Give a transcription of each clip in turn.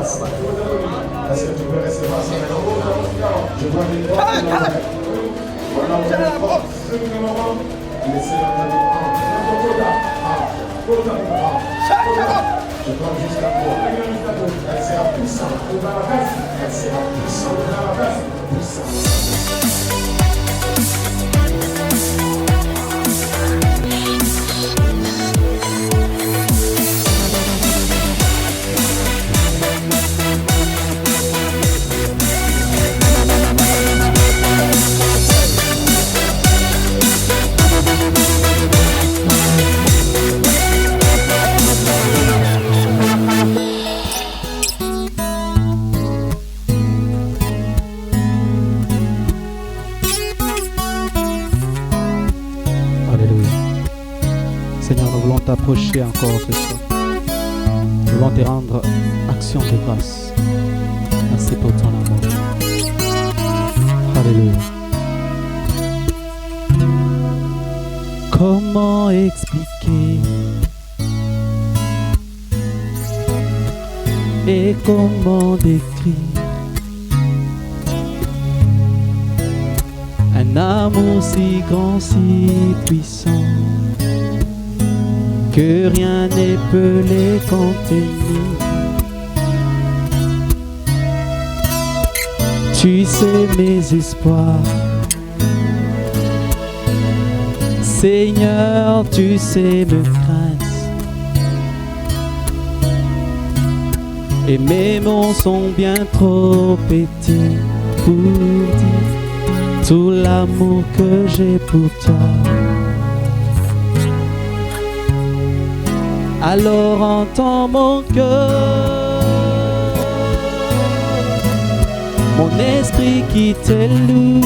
merci. Est-ce que tu peux recevoir ça maintenant? Je vois des portes. Voilà, on a les portes. Laissez la main. Je prends jusqu'à toi. Elle sera puissante. Elle sera puissante. Puissante. T'approcher encore ce soir. Nous voulons te rendre action de grâce. Merci pour ton amour. Alléluia. Comment expliquer et comment décrire un amour si grand, si puissant, que rien ne peut les contenir. Tu sais mes espoirs, Seigneur, tu sais mes craintes, et mes mots sont bien trop petits pour dire tout l'amour que j'ai pour toi. Alors entends mon cœur, mon esprit qui te loue.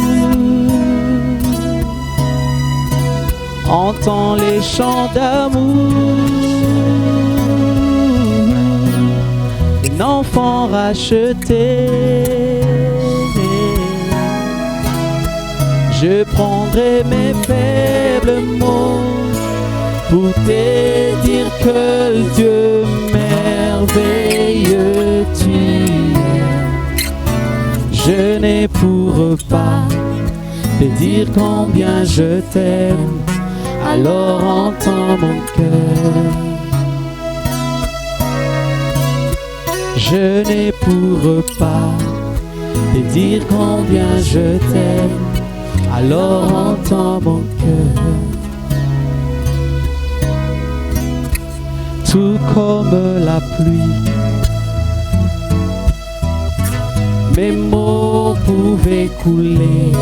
Entends les chants d'amour d'un enfant racheté. Je prendrai mes faibles mots pour te dire que Dieu merveilleux tu es. Je ne pourrai pas te dire combien je t'aime, alors entends mon cœur. Je ne pourrai pas te dire combien je t'aime, alors entends mon cœur. Tout comme la pluie, mes mots pouvaient couler.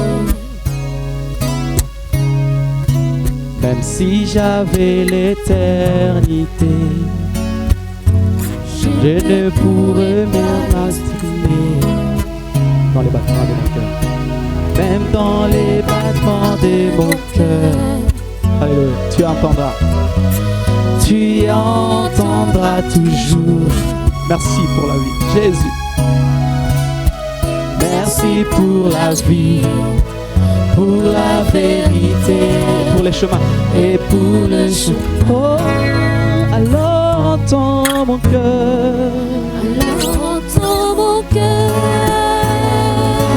Même si j'avais l'éternité, je ne pourrais m'exprimer dans les battements de mon cœur. Même dans les battements de mon cœur. Alléluia, tu entendras. Tu entendras toujours. Merci pour la vie, Jésus. Merci pour la vie, pour la vérité, pour les chemins et pour le chemin. Oh, alors entends mon cœur. Alors entends mon cœur.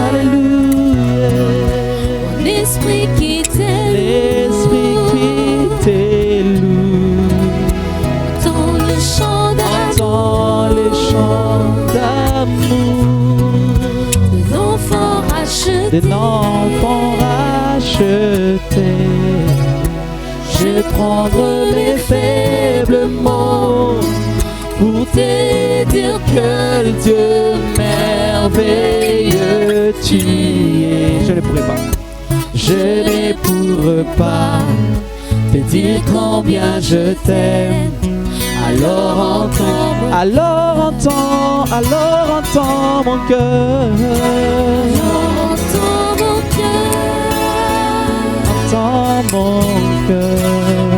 Alléluia. Mon esprit qui t'aime. L'esprit qui t'éloue. Dans les chants d'amour d'un enfant racheté, je prendrai mes faibles mots pour te dire que Dieu merveilleux tu es. Je ne pourrai pas te dire combien je t'aime. Alors entends mon cœur. Entends mon cœur.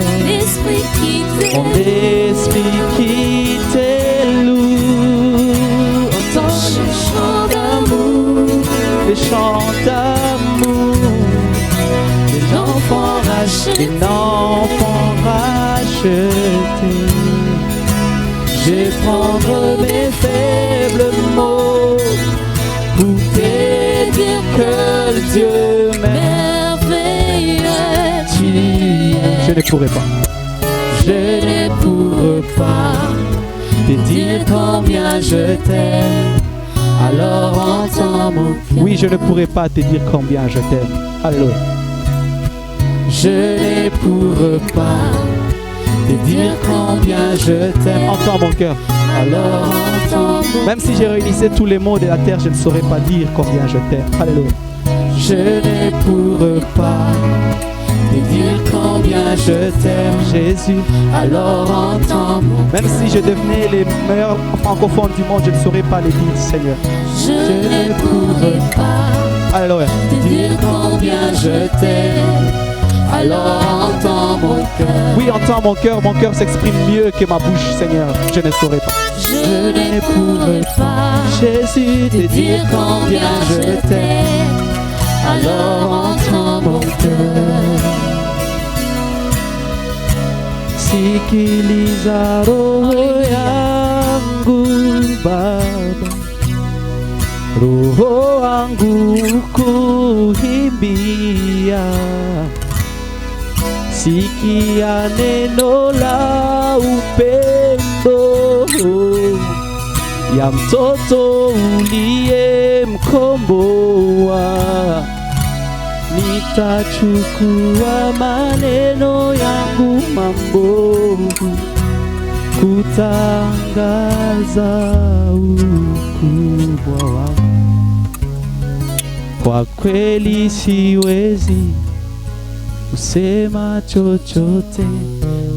Mon esprit qui t'éloue. Entends les chants d'amour, des enfants rachetés. Je prendrai mes faibles quel Dieu merveilleux tu Je es. ne pourrai pas. Je ne pourrais pas te dire combien je t'aime. Alors entends mon cœur. Oui, je ne pourrai pas te dire combien je t'aime. Alléluia. Je ne pourrais pas te dire combien je t'aime. Entends mon cœur. Alors entends mon Même si je réunissais tous les mots de la terre, je ne saurais pas dire combien je t'aime. Alléluia. Je ne pourrais pas te dire combien je t'aime. Jésus. Alors entends mon cœur. Même si je devenais les meilleurs francophones du monde, je ne saurais pas les dire, Seigneur. Je ne pourrais pas Alléluia. te dire combien je t'aime. Alors entends mon cœur. Oui, entends mon cœur s'exprime mieux que ma bouche, Seigneur. Je ne saurais pas. Je ne pourrais pas Jésus, te dire combien je t'aime. Alors entends mon cœur. sikiliza roho yangu Baba, roho wangu kuimbia, sikia neno la upendo ya mtoto uliyemkomboa. Nitachukua maneno yangu mambovu kutangaza ukubwa wako. Kwa kweli siwezi kusema chochote,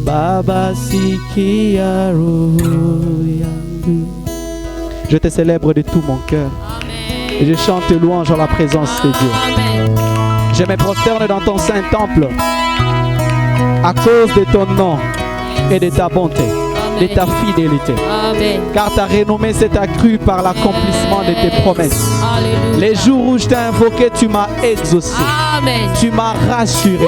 Baba, sikia roho yangu. Je te célèbre de tout mon cœur. Et je chante louange en la présence de Dieu. Je me prosterne dans ton saint temple à cause de ton nom et de ta bonté, de ta fidélité. Amen. Car ta renommée s'est accrue par l'accomplissement de tes promesses. Alléluia. Les jours où je t'ai invoqué, tu m'as exaucé. Amen. Tu m'as rassuré.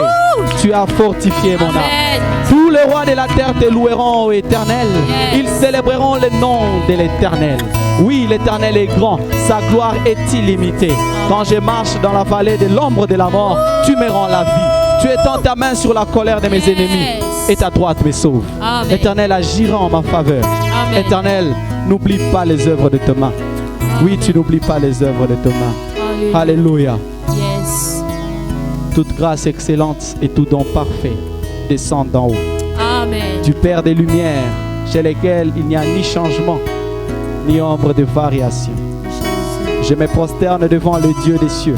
Tu as fortifié mon âme. Amen. Tous les rois de la terre te loueront, ô Éternel. Yes. Ils célébreront le nom de l'Éternel. Oui, l'Éternel est grand. Sa gloire est illimitée. Quand je marche dans la vallée de l'ombre de la mort, tu me rends la vie. Tu étends ta main sur la colère de mes ennemis et ta droite me sauve. Amen. Éternel, agira en ma faveur. Amen. Éternel, n'oublie pas les œuvres de tes mains. Oui, tu n'oublies pas les œuvres de tes mains. Alléluia. Alléluia. Yes. Toute grâce excellente et tout don parfait descendent d'en haut. Amen. Du Père des Lumières, chez lesquels il n'y a ni changement, ni ombre de variation. Je me prosterne devant le Dieu des cieux,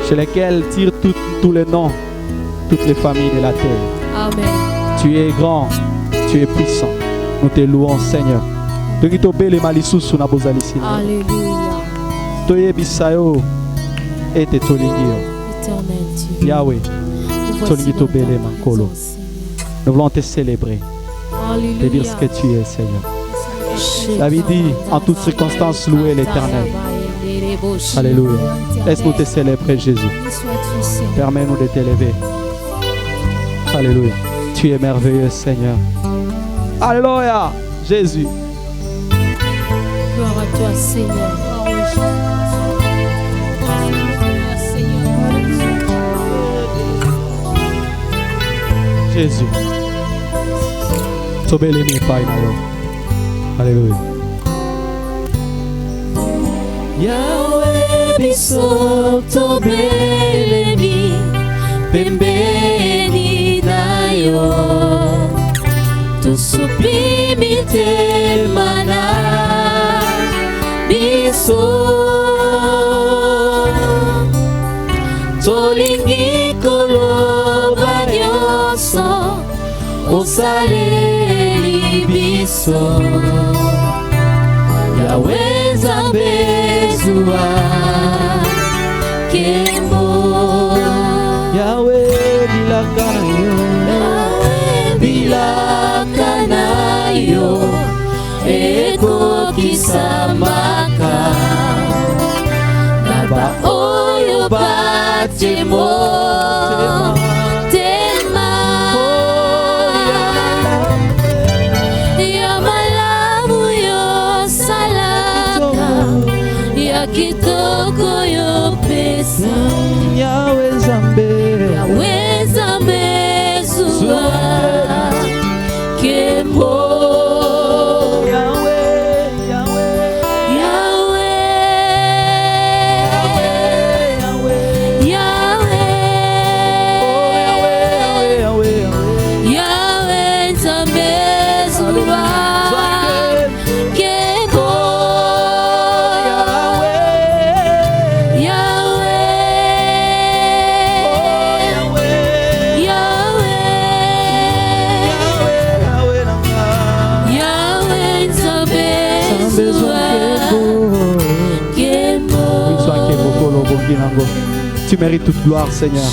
chez lesquels tirent tous les noms, toutes les familles de la terre. Amen. Tu es grand, tu es puissant. Nous te louons, Seigneur. Alléluia. Et Éternel Dieu. Yahweh, Nous voici Toligi dans to ta bele présence, mankolo. Seigneur. Nous voulons te célébrer, te dire ce que tu es, Seigneur. David dit, en toutes circonstances, louer l'Éternel. Alléluia. Laisse-nous te célébrer, Jésus. Permets-nous de t'élever. Alléluia. Tu es merveilleux, Seigneur. Alléluia. Jésus. Gloire à toi, Seigneur. Jésus. Tobelemi pai na yo. Alléluia. Yahweh biso tobelemi pembeni na yo, tosupi mitema na biso, tolingi koloba nyonso osaleli biso. Yahweh Nzambe zuwa kembo, Yahweh bilaka na yo. Yahweh bilaka na yo ekokisamaka na baoyo batemo tema ya malamu yo salaka ya kitoko yo Tu mérites toute gloire, Seigneur.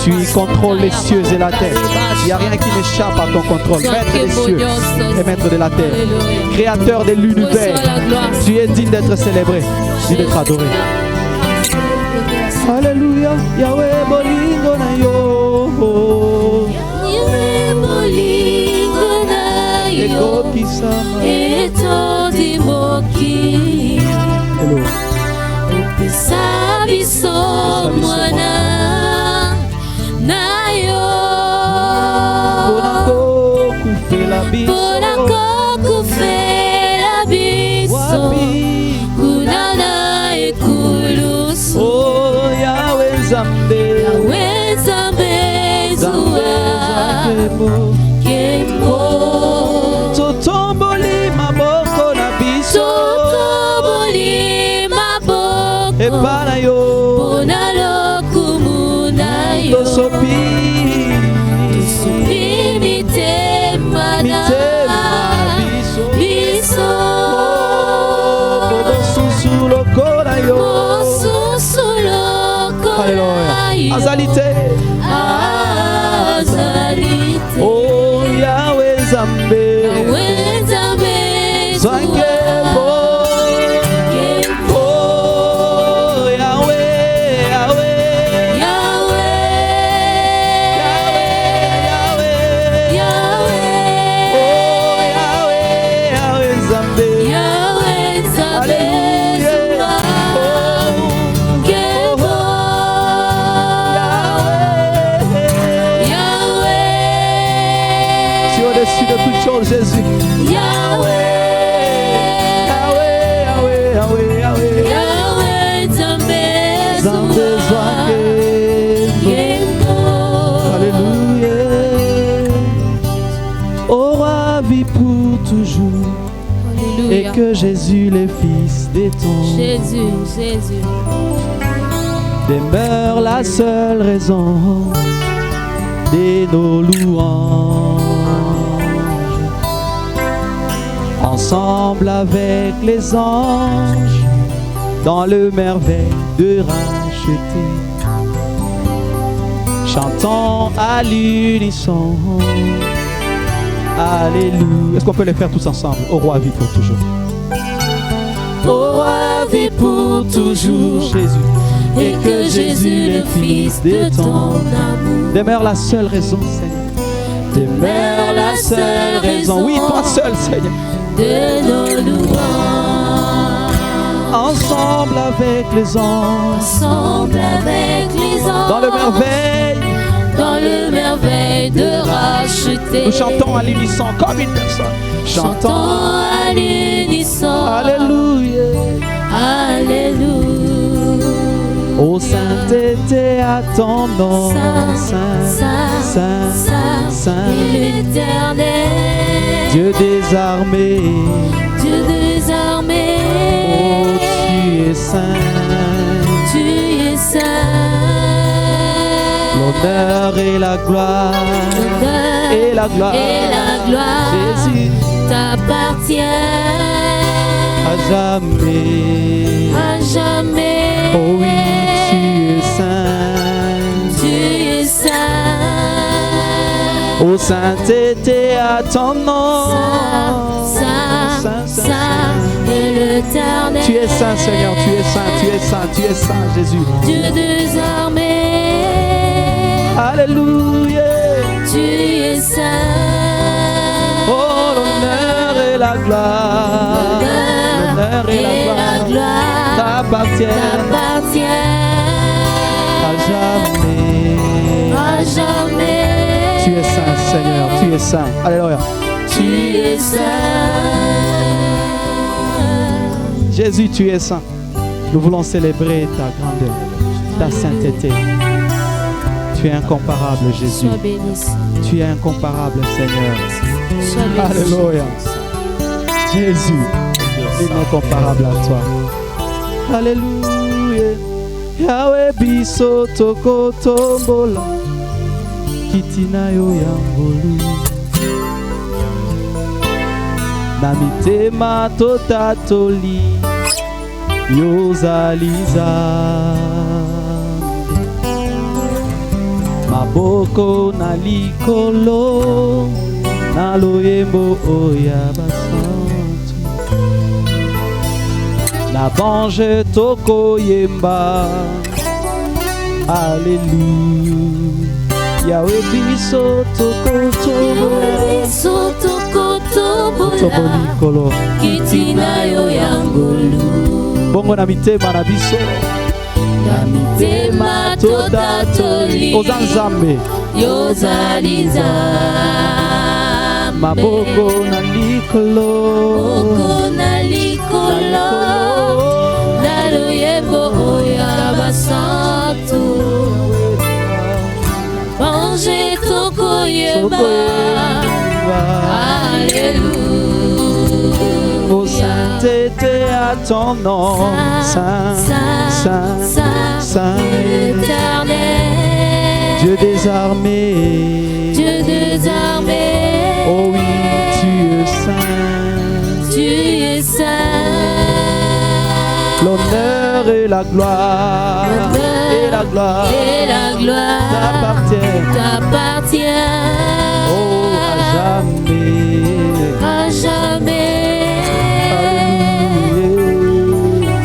Tu contrôles les cieux et la terre. Il n'y a rien qui n'échappe à ton contrôle. Maître des cieux et maître de la terre. Créateur de l'univers. Tu es digne d'être célébré, digne d'être adoré. Alléluia. Yahweh bolingo na yo. Yahweh bolingo na yo. Eto dimoki. Sabiso mwana na yo. Bonako kufela biso. Kunana ekulusu. Oh Yahweh Nzambe. Yahweh Nzambe zuwa. Kemo. Totomboli maboko na biso. Totomboli maboko. Epana yo. Bonalo kumuna yo. Tosopi. Tosopi mitemana. Biso. Bosusulo kona yo. Bosusulo kona yo. Azalite. Azalite. Oh Yahweh Nzambe. Yahweh Nzambe Zwange. Jésus. Yahweh, Yahweh, Yahweh, Yahweh, Yahweh. Yahweh, Nzambe, Nzambe Zwange. Alléluia. Au roi vit pour toujours. Alléluia. Et que Jésus, le Fils des temps, Jésus, Jésus, demeure la seule raison de nos louanges. Ensemble avec les anges, dans le merveille de racheter, chantons à l'unisson. Alléluia. Est-ce qu'on peut les faire tous ensemble? Au roi vit pour toujours. Au roi vit pour toujours, Jésus. Et que Jésus, le Fils de ton amour, demeure la seule raison, Seigneur. Demeure la seule raison. Oui, toi seul, Seigneur. De nos louanges. Ensemble avec les anges. Ensemble avec les anges. Dans le merveille. Dans le merveille de racheter. Nous chantons à l'unisson comme une personne. Chantons à l'unisson. Alléluia. Alléluia. Ô sainteté à ton nom. Saint, Saint, Saint, Saint, l'Éternel. Dieu des armées. Dieu des armées. Oh, tu es saint. Tu es saint. L'honneur et la gloire. L'honneur et la gloire. Et la gloire. Jésus t'appartient. À jamais. À jamais. Oh oui, tu es saint. Tu es saint. Ô sainteté à ton nom. Saint, Saint, et l'Éternel. Tu es saint, Seigneur, tu es saint, tu es saint, tu es saint, Jésus. Dieu des armées. Alléluia. Tu es saint. Oh, l'honneur et la gloire. L'honneur et la gloire t'appartiennent. À jamais. À jamais. Tu es saint, Seigneur, tu es saint. Alléluia. Tu es saint. Jésus, tu es saint. Nous voulons célébrer ta grandeur, ta sainteté. Tu es incomparable, Jésus. Sois béni. Tu es incomparable, Seigneur. Sois béni. Alléluia. Jésus, incomparable à toi. Alléluia. Yahweh biso toko tombola. Kitina yo yambolu. Na mitema totatoli. Yozaliza Maboko na likolo na loyembo oya basantu na bange toko yemba Alléluia Yahweh biso toko tobola kitina yo yangolu bongo na mitema na biso na mitema totatoli ozanzambe yozaliza maboko na likolo na loyembo oya basantu bange toko yeba Alléluia ô sainteté à ton nom saint éternel Dieu des armées oh oui tu es saint l'honneur et la gloire t'appartient oh à jamais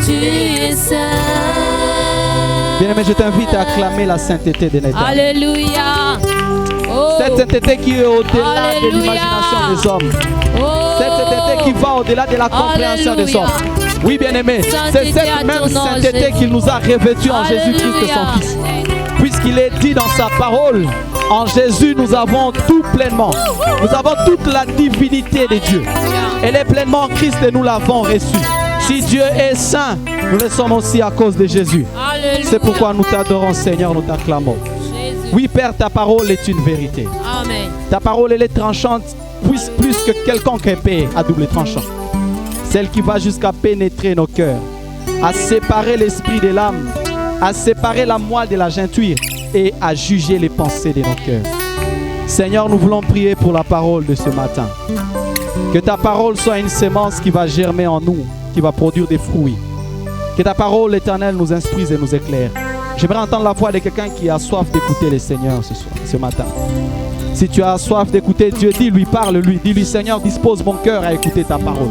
tu es saint. Bien-aimé, je t'invite à acclamer la sainteté de l'Éternel. Alléluia. Oh. Cette sainteté qui est au-delà de l'imagination des hommes. Cette sainteté qui va au-delà de la compréhension des hommes. Oui, bien-aimé, c'est cette même sainteté qu'il nous a revêtus en Jésus-Christ, son Fils. Puisqu'il est dit dans sa parole, en Jésus, nous avons tout pleinement. Nous avons toute la divinité de Dieu. Elle est pleinement en Christ et nous l'avons reçue. Si Dieu est saint, nous le sommes aussi à cause de Jésus. C'est pourquoi nous t'adorons, Seigneur, nous t'acclamons. Oui, Père, ta parole est une vérité. Amen. Ta parole, elle est tranchante, plus que quelconque épée à double tranchant. Celle qui va jusqu'à pénétrer nos cœurs, à séparer l'esprit de l'âme, à séparer la moelle de la jointure et à juger les pensées de nos cœurs. Seigneur, nous voulons prier pour la parole de ce matin. Que ta parole soit une sémence qui va germer en nous, qui va produire des fruits. Que ta parole éternelle nous instruise et nous éclaire. J'aimerais entendre la voix de quelqu'un qui a soif d'écouter le Seigneur ce matin. Si tu as soif d'écouter Dieu, dis-lui, parle-lui. Dis-lui, Seigneur, dispose mon cœur à écouter ta parole.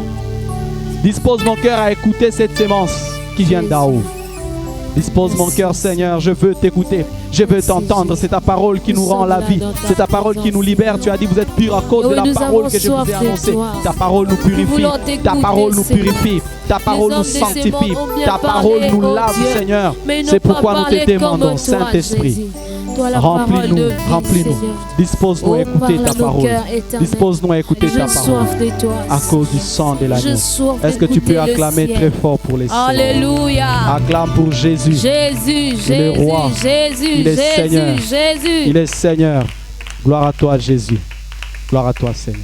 Dispose mon cœur à écouter cette sémence qui vient d'en haut. Dispose mon cœur, Seigneur, je veux t'écouter, je veux t'entendre. C'est ta parole qui nous rend la vie, c'est ta parole qui nous libère. Tu as dit, vous êtes purs à cause de la parole que je vous ai annoncée. Ta parole nous purifie, ta parole nous purifie, ta parole nous sanctifie, ta parole nous lave, Seigneur. C'est pourquoi nous te demandons, Saint-Esprit, remplis-nous, remplis-nous. Dispose-nous à écouter ta parole. Dispose-nous à écouter ta parole. À cause du sang de l'agneau. Est-ce que tu peux acclamer très fort pour les saints? Alléluia. Acclame pour Jésus. Jésus, Il est roi. Jésus, Il est Seigneur. Jésus. Il est Seigneur. Gloire à toi, Jésus. Gloire à toi, Seigneur.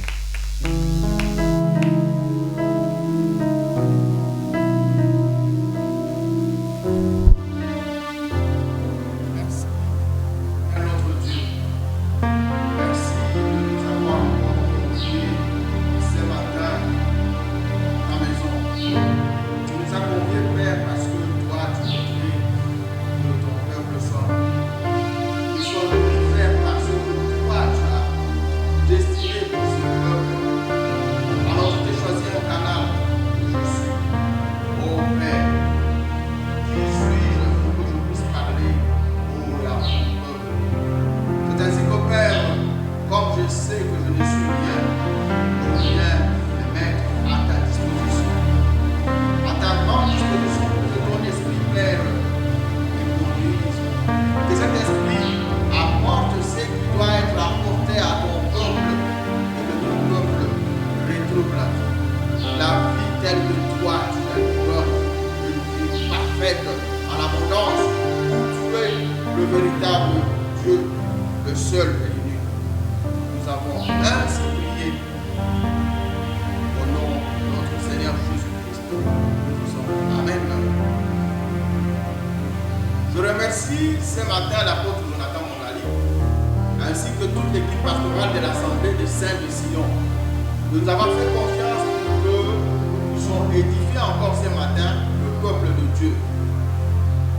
Nous avons fait confiance pour que nous puissions édifier encore ce matin le peuple de Dieu.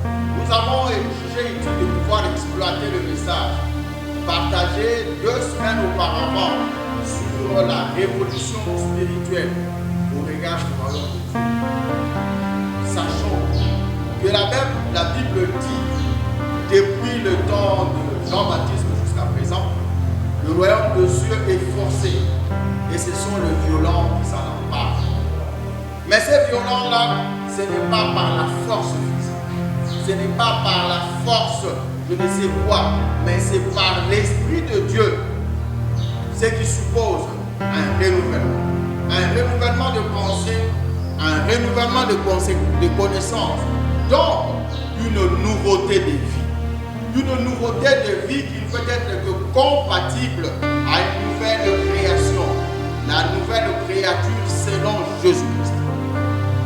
Nous avons jugé utile de pouvoir exploiter le message partagé 2 semaines auparavant sur la révolution spirituelle au regard du royaume de Dieu. Sachons que la Bible dit, depuis le temps de Jean-Baptiste jusqu'à présent, le royaume de Dieu est forcé et ce sont les violents qui s'en emparent. Mais ces violents-là, ce n'est pas par la force physique, ce n'est pas par la force je ne sais quoi, mais c'est par l'Esprit de Dieu, ce qui suppose un renouvellement de pensée, un renouvellement de connaissances, donc une nouveauté de vie. Une nouveauté de vie qui ne peut être que compatible à une nouvelle création, la nouvelle créature selon Jésus-Christ.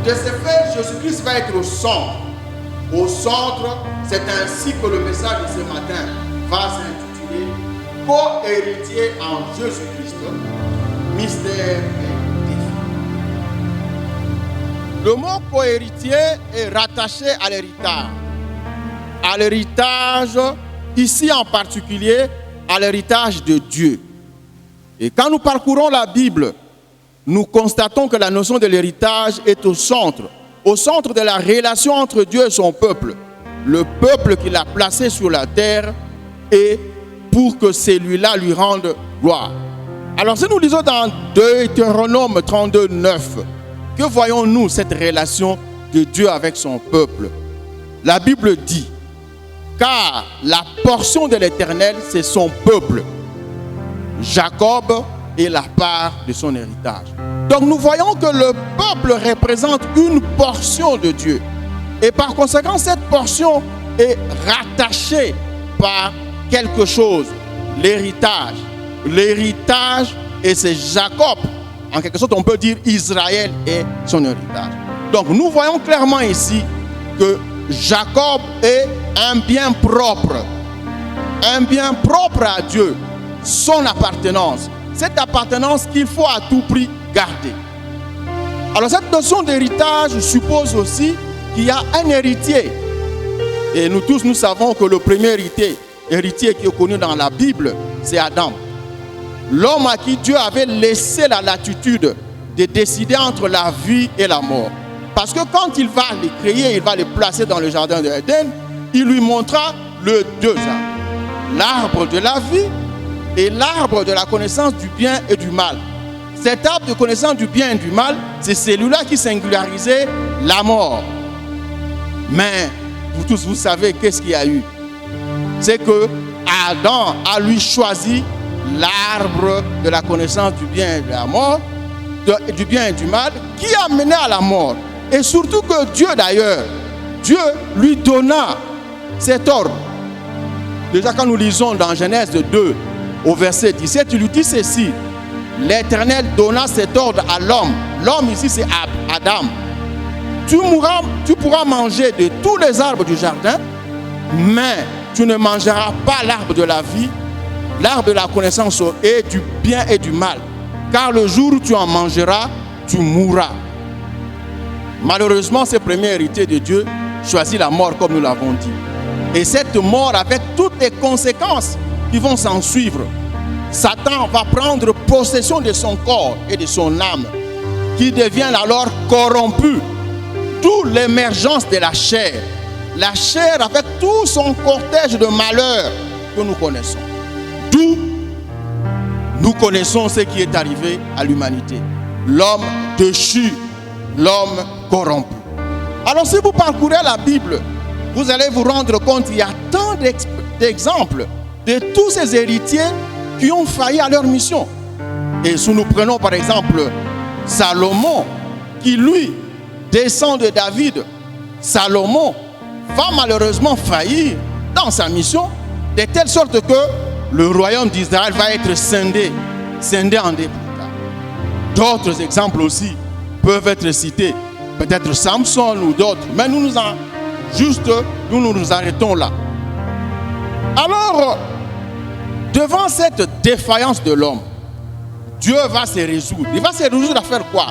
De ce fait, Jésus-Christ va être au centre. Au centre, c'est ainsi que le message de ce matin va s'intituler « Co-héritier en Jésus-Christ, mystère et défi ». Le mot co-héritier est rattaché à l'héritage. À l'héritage, ici en particulier, à l'héritage de Dieu. Et quand nous parcourons la Bible, nous constatons que la notion de l'héritage est au centre de la relation entre Dieu et son peuple, le peuple qu'il a placé sur la terre et pour que celui-là lui rende gloire. Alors si nous lisons dans Deutéronome 32, 9, que voyons-nous cette relation de Dieu avec son peuple? La Bible dit, car la portion de l'Éternel, c'est son peuple. Jacob est la part de son héritage. Donc nous voyons que le peuple représente une portion de Dieu. Et par conséquent, cette portion est rattachée par quelque chose, l'héritage. L'héritage, et c'est Jacob. En quelque sorte, on peut dire Israël et son héritage. Donc nous voyons clairement ici que Jacob est un bien propre à Dieu, son appartenance. Cette appartenance qu'il faut à tout prix garder. Alors cette notion d'héritage suppose aussi qu'il y a un héritier. Et nous tous, nous savons que le premier héritier qui est connu dans la Bible, c'est Adam. L'homme à qui Dieu avait laissé la latitude de décider entre la vie et la mort. Parce que quand il va les créer, il va les placer dans le jardin de l'Éden, il lui montra les 2 arbres. L'arbre de la vie et l'arbre de la connaissance du bien et du mal. Cet arbre de connaissance du bien et du mal, c'est celui-là qui singularisait la mort. Mais vous tous, vous savez qu'est-ce qu'il y a eu? C'est que Adam a lui choisi l'arbre de la connaissance du bien et de la mort, du bien et du mal, qui a mené à la mort. Et surtout que Dieu d'ailleurs, Dieu lui donna cet ordre. Déjà quand nous lisons dans Genèse 2, au verset 17, il lui dit ceci. L'Éternel donna cet ordre à l'homme. L'homme ici c'est Adam. Tu pourras manger de tous les arbres du jardin, mais tu ne mangeras pas l'arbre de la vie, l'arbre de la connaissance et du bien et du mal. Car le jour où tu en mangeras, tu mourras. Malheureusement, ce premier héritier de Dieu choisit la mort comme nous l'avons dit. Et cette mort avec toutes les conséquences qui vont s'en suivre. Satan va prendre possession de son corps et de son âme, qui devient alors corrompu. D'où l'émergence de la chair. La chair avec tout son cortège de malheurs que nous connaissons. D'où nous connaissons ce qui est arrivé à l'humanité. L'homme déchu, l'homme corrompu. Alors si vous parcourez la Bible, vous allez vous rendre compte qu'il y a tant d'exemples de tous ces héritiers qui ont failli à leur mission. Et si nous prenons par exemple Salomon, qui lui descend de David, Salomon va malheureusement faillir dans sa mission, de telle sorte que le royaume d'Israël va être scindé en deux. D'autres exemples aussi peuvent être cités, peut-être Samson ou d'autres, mais nous nous arrêtons là. Alors, devant cette défaillance de l'homme, Dieu va se résoudre. Il va se résoudre à faire quoi?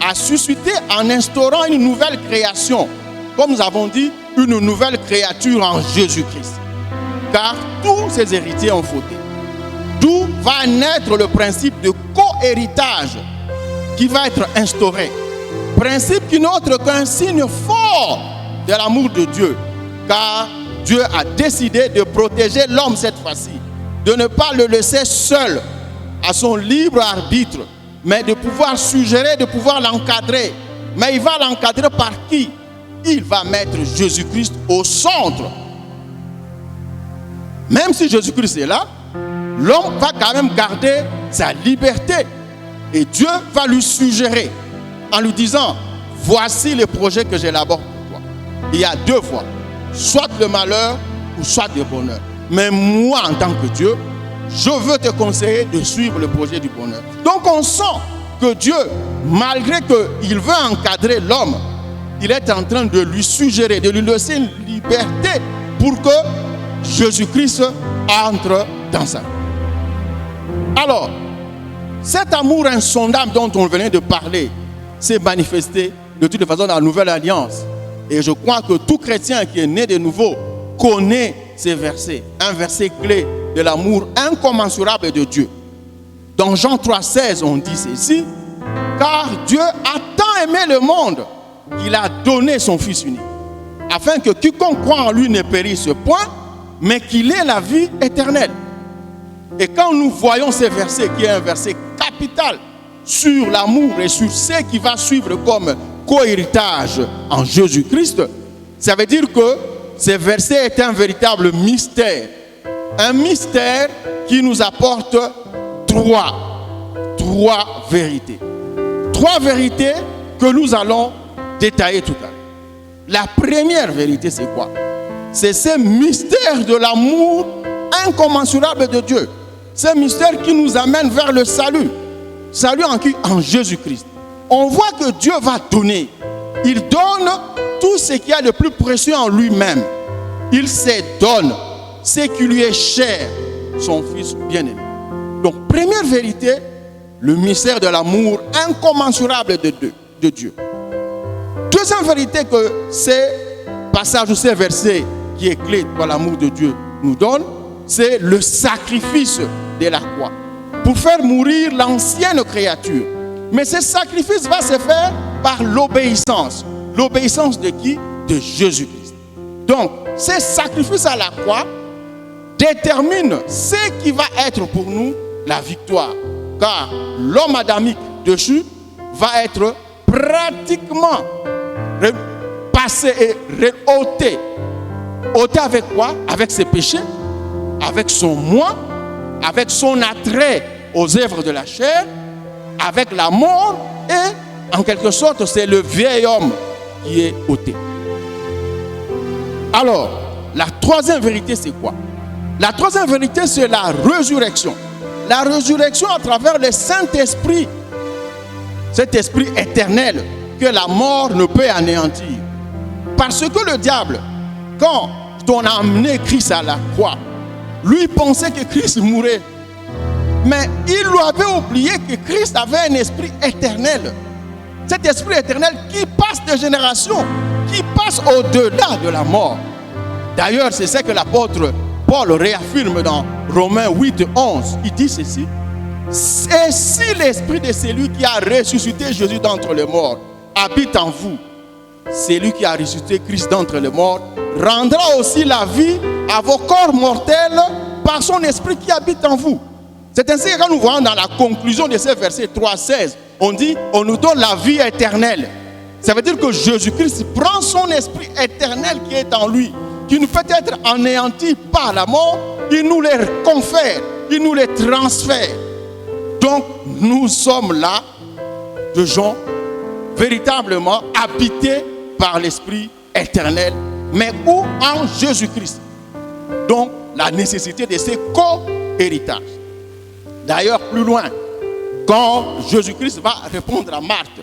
À susciter en instaurant une nouvelle création comme nous avons dit, une nouvelle créature en Jésus-Christ. Car tous ses héritiers ont fauté. D'où va naître le principe de co-héritage qui va être instauré. Principe qui n'est autre qu'un signe fort de l'amour de Dieu. Car Dieu a décidé de protéger l'homme cette fois-ci. De ne pas le laisser seul à son libre arbitre, mais de pouvoir suggérer, de pouvoir l'encadrer. Mais il va l'encadrer par qui? Il va mettre Jésus-Christ au centre. Même si Jésus-Christ est là, l'homme va quand même garder sa liberté. Et Dieu va lui suggérer en lui disant, voici les projets que j'élabore pour toi. Il y a deux voies, soit le malheur ou soit le bonheur. Mais moi, en tant que Dieu, je veux te conseiller de suivre le projet du bonheur. Donc on sent que Dieu, malgré qu'il veut encadrer l'homme, il est en train de lui suggérer, de lui laisser une liberté pour que Jésus-Christ entre dans sa vie. Alors, cet amour insondable dont on venait de parler s'est manifesté de toute façon dans la nouvelle alliance. Et je crois que tout chrétien qui est né de nouveau connaît ces versets. Un verset clé de l'amour incommensurable de Dieu. Dans Jean 3,16, on dit ceci: car Dieu a tant aimé le monde qu'il a donné son Fils unique, afin que quiconque croit en lui ne périsse point, mais qu'il ait la vie éternelle. Et quand nous voyons ces versets, qui est un verset capital sur l'amour et sur ce qui va suivre comme co-héritage en Jésus-Christ, ça veut dire que ce verset est un véritable mystère. Un mystère qui nous apporte trois vérités. Trois vérités que nous allons détailler tout à l'heure. La première vérité, c'est quoi? C'est ce mystère de l'amour incommensurable de Dieu. Ce mystère qui nous amène vers le salut. Salut en qui? En Jésus-Christ. On voit que Dieu va donner. Il donne tout ce qu'il y a de plus précieux en lui-même. Il se donne ce qui lui est cher, son Fils bien-aimé. Donc, première vérité, le mystère de l'amour incommensurable de Dieu. Deuxième vérité que ces passages ou ces versets qui est clé pour l'amour de Dieu nous donnent, c'est le sacrifice de la croix pour faire mourir l'ancienne créature. Mais ce sacrifice va se faire par l'obéissance. L'obéissance de qui? De Jésus-Christ. Donc, ce sacrifice à la croix détermine ce qui va être pour nous la victoire. Car l'homme adamique dessus va être pratiquement passé et ôté. Ôté avec quoi? Avec ses péchés, avec son moi, avec son attrait aux œuvres de la chair, avec la mort, et en quelque sorte c'est le vieil homme qui est ôté. Alors, la troisième vérité c'est quoi? La troisième vérité c'est la résurrection. La résurrection à travers le Saint-Esprit. Cet esprit éternel que la mort ne peut anéantir. Parce que le diable, quand on a amené Christ à la croix, lui pensait que Christ mourait. Mais il lui avait oublié que Christ avait un esprit éternel. Cet esprit éternel qui passe de génération, qui passe au-delà de la mort. D'ailleurs, c'est ce que l'apôtre Paul réaffirme dans Romains 8, 11. Il dit ceci: et si l'esprit de celui qui a ressuscité Jésus d'entre les morts habite en vous, celui qui a ressuscité Christ d'entre les morts rendra aussi la vie à vos corps mortels par son esprit qui habite en vous. C'est ainsi que quand nous voyons dans la conclusion de ce verset 3,16, on dit on nous donne la vie éternelle. Ça veut dire que Jésus-Christ prend son esprit éternel qui est en lui, qui ne peut être anéanti par la mort, il nous les confère, il nous les transfère. Donc nous sommes là de gens véritablement habités par l'esprit éternel, mais où? En Jésus-Christ. Donc la nécessité de ces co-héritages. D'ailleurs, plus loin, quand Jésus-Christ va répondre à Marthe,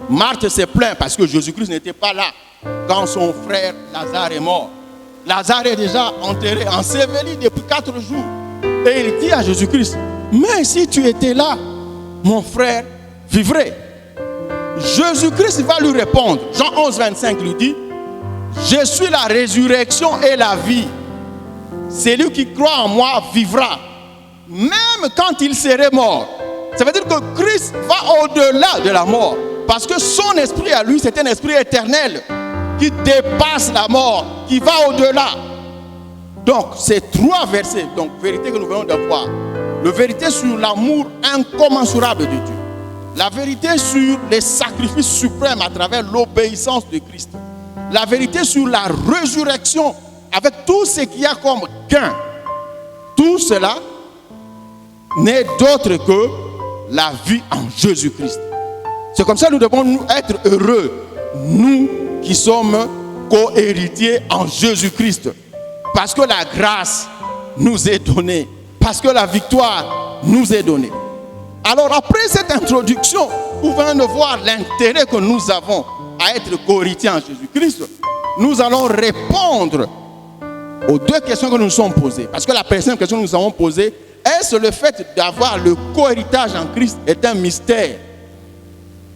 Marthe s'est plaint parce que Jésus-Christ n'était pas là quand son frère Lazare est mort. Lazare est déjà enterré, enseveli depuis 4 jours. Et il dit à Jésus-Christ: mais si tu étais là, mon frère vivrait. Jésus-Christ va lui répondre. Jean 11, 25 lui dit: je suis la résurrection et la vie. Celui qui croit en moi vivra, même quand il serait mort. Ça veut dire que Christ va au-delà de la mort. Parce que son esprit à lui, c'est un esprit éternel qui dépasse la mort, qui va au-delà. Donc, ces trois versets, donc vérité que nous venons de voir. La vérité sur l'amour incommensurable de Dieu. La vérité sur les sacrifices suprêmes à travers l'obéissance de Christ. La vérité sur la résurrection avec tout ce qu'il y a comme gain. Tout cela n'est d'autre que la vie en Jésus-Christ. C'est comme ça que nous devons être heureux, nous qui sommes co-héritiers en Jésus-Christ. Parce que la grâce nous est donnée, parce que la victoire nous est donnée. Alors après cette introduction, vous venez de voir l'intérêt que nous avons à être co-héritiers en Jésus-Christ. Nous allons répondre aux deux questions que nous nous sommes posées. Parce que la première question que nous avons posée, est-ce le fait d'avoir le co-héritage en Christ est un mystère?